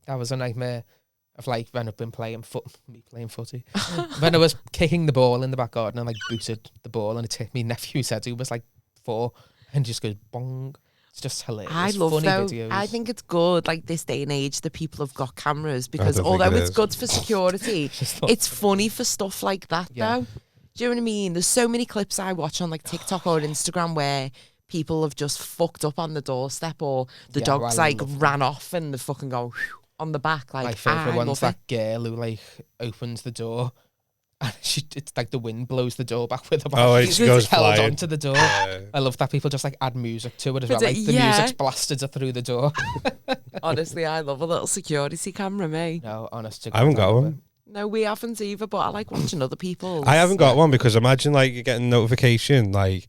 that was a nightmare of like when I've been playing footy. When I was kicking the ball in the back garden and like booted the ball, and it hit me nephew's head, who was like 4, and just goes bong. It's just hilarious. I love funny though. videos. I think it's good, like this day and age, that people have got cameras, because don't think although it it's is. good for security, it's funny for stuff like that Yeah. though. Do you know what I mean? There's so many clips I watch on like TikTok or Instagram where people have just fucked up on the doorstep, or the Yeah, dog's I like love ran off and the fucking go on the back. Like, my favourite I one's love that it. girl who like opens the door, and it's like the wind blows the door back with her. Oh, and She's she goes held flying. onto the door. Yeah. I love that people just like add music to it as well. But, Like the yeah. music's blasted her through the door. Honestly, I love a little security camera, me. No, honest to I haven't God, got love one. No, we haven't either, but I like watching other people's. I haven't got one, because imagine like you're getting a notification like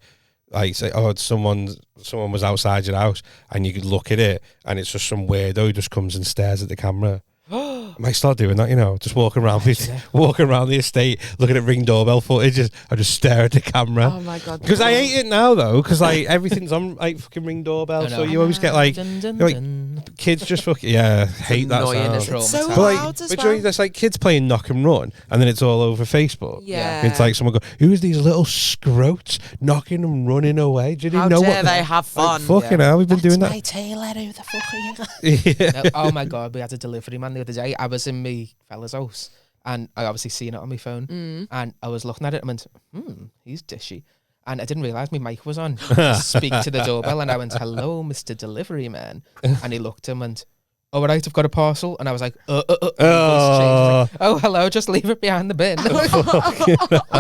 say, oh, someone was outside your house, and you could look at it, and it's just some weirdo who just comes and stares at the camera. I might start doing that, just walking around the estate, looking at Ring doorbell footage. I just stare at the camera. Oh my God. Because I hate it now though, because like everything's on like fucking Ring doorbell, I so know. you always get like Dun, dun, like dun. kids just fucking hate that Annoying, sound. isn't it? So Traumatised. But like, loud as but you know, well. there's like kids playing knock and run, and then it's all over Facebook. Yeah. It's like someone go, "Who's these little scroats knocking and running away?" Do you How know dare what they have fun? Fucking hell, we've been doing that. tailor, who the fuck are you? Yeah. No, oh my God, we had a delivery man the other day. I was in my fella's house, and I obviously seen it on my phone, and I was looking at it and went, he's dishy. And I didn't realise my mic was on. Speak to the doorbell, and I went, "Hello, Mr. Delivery Man." And he looked and went, "Oh, all right, I've got a parcel." And I was like, Oh. "Oh, hello, just leave it behind the bin." I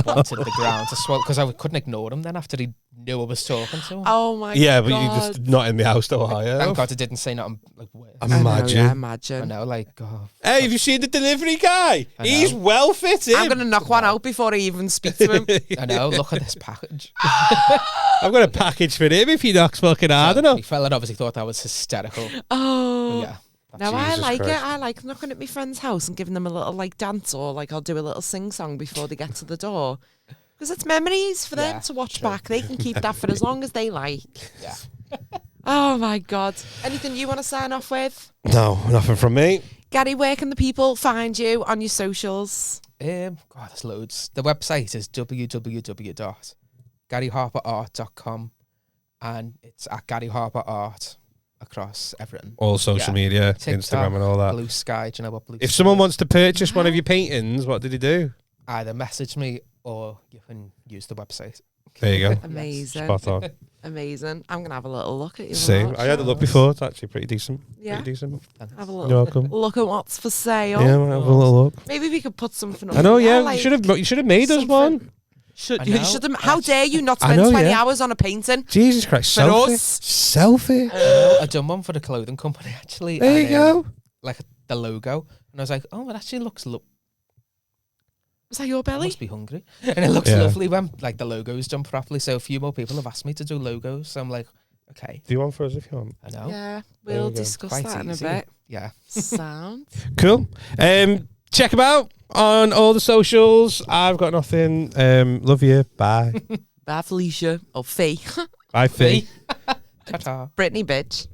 wanted the ground to swallow, because I couldn't ignore him then after he knew I was talking to him. Oh my Yeah, God. but you're just not in the house though, are you? Thank God I didn't say nothing like worse. Imagine. I I imagine. know, like, oh, Hey, have you seen the delivery guy? I He's know. well fitted. I'm going to knock one out before I even speak to him. I know, look at this package. I've got a package for him if he knocks fucking hard enough. My fella obviously thought that was hysterical. Oh. Yeah. No, I Jesus like Christ. it. I like knocking at my friend's house and giving them a little like dance, or like I'll do a little sing song before they get to the door. Because it's memories for them Yeah, to watch true. back. They can keep that for as long as they like. Yeah. Oh my God. Anything you want to sign off with? No, nothing from me. Gary, where can the people find you on your socials? God, there's loads. The website is www.garyharperart.com, and it's at Gary Harper Art across everything. All social Yeah. media, TikTok, Instagram and all that. Blue Sky. Do you know what Blue If Sky someone is? wants to purchase one of your paintings, what did he do? Either message me or you can use the website. There you go. Amazing. Spot on. Amazing. I'm going to have a little look at you. Same. I had a look before. It's actually pretty decent. Yeah. Pretty decent. Have a You're little welcome. look at what's for sale. Yeah, I'll have a little look. Maybe we could put something up. I know. Yeah, like you should have made us something. one. I You know. should have, how dare you not I spend know, 20 yeah. hours on a painting? Jesus Christ, For selfie, us. selfie. I done one for the clothing company actually. There you and, go. Like the logo, and I was like, "Oh, it actually looks Was that your belly? must be hungry," and it looks Yeah. lovely when like the logo's done properly. So a few more people have asked me to do logos, so I'm like, "Okay, Do you want for us if you want? I know." Yeah, There we'll we go. discuss Quite that in a easy. bit. Yeah. Sound. Cool. Check them out on all the socials. I've got nothing. Love you. Bye. Bye, Felicia. Or Fee. Bye, Fee. Ta-ta. Brittany, bitch.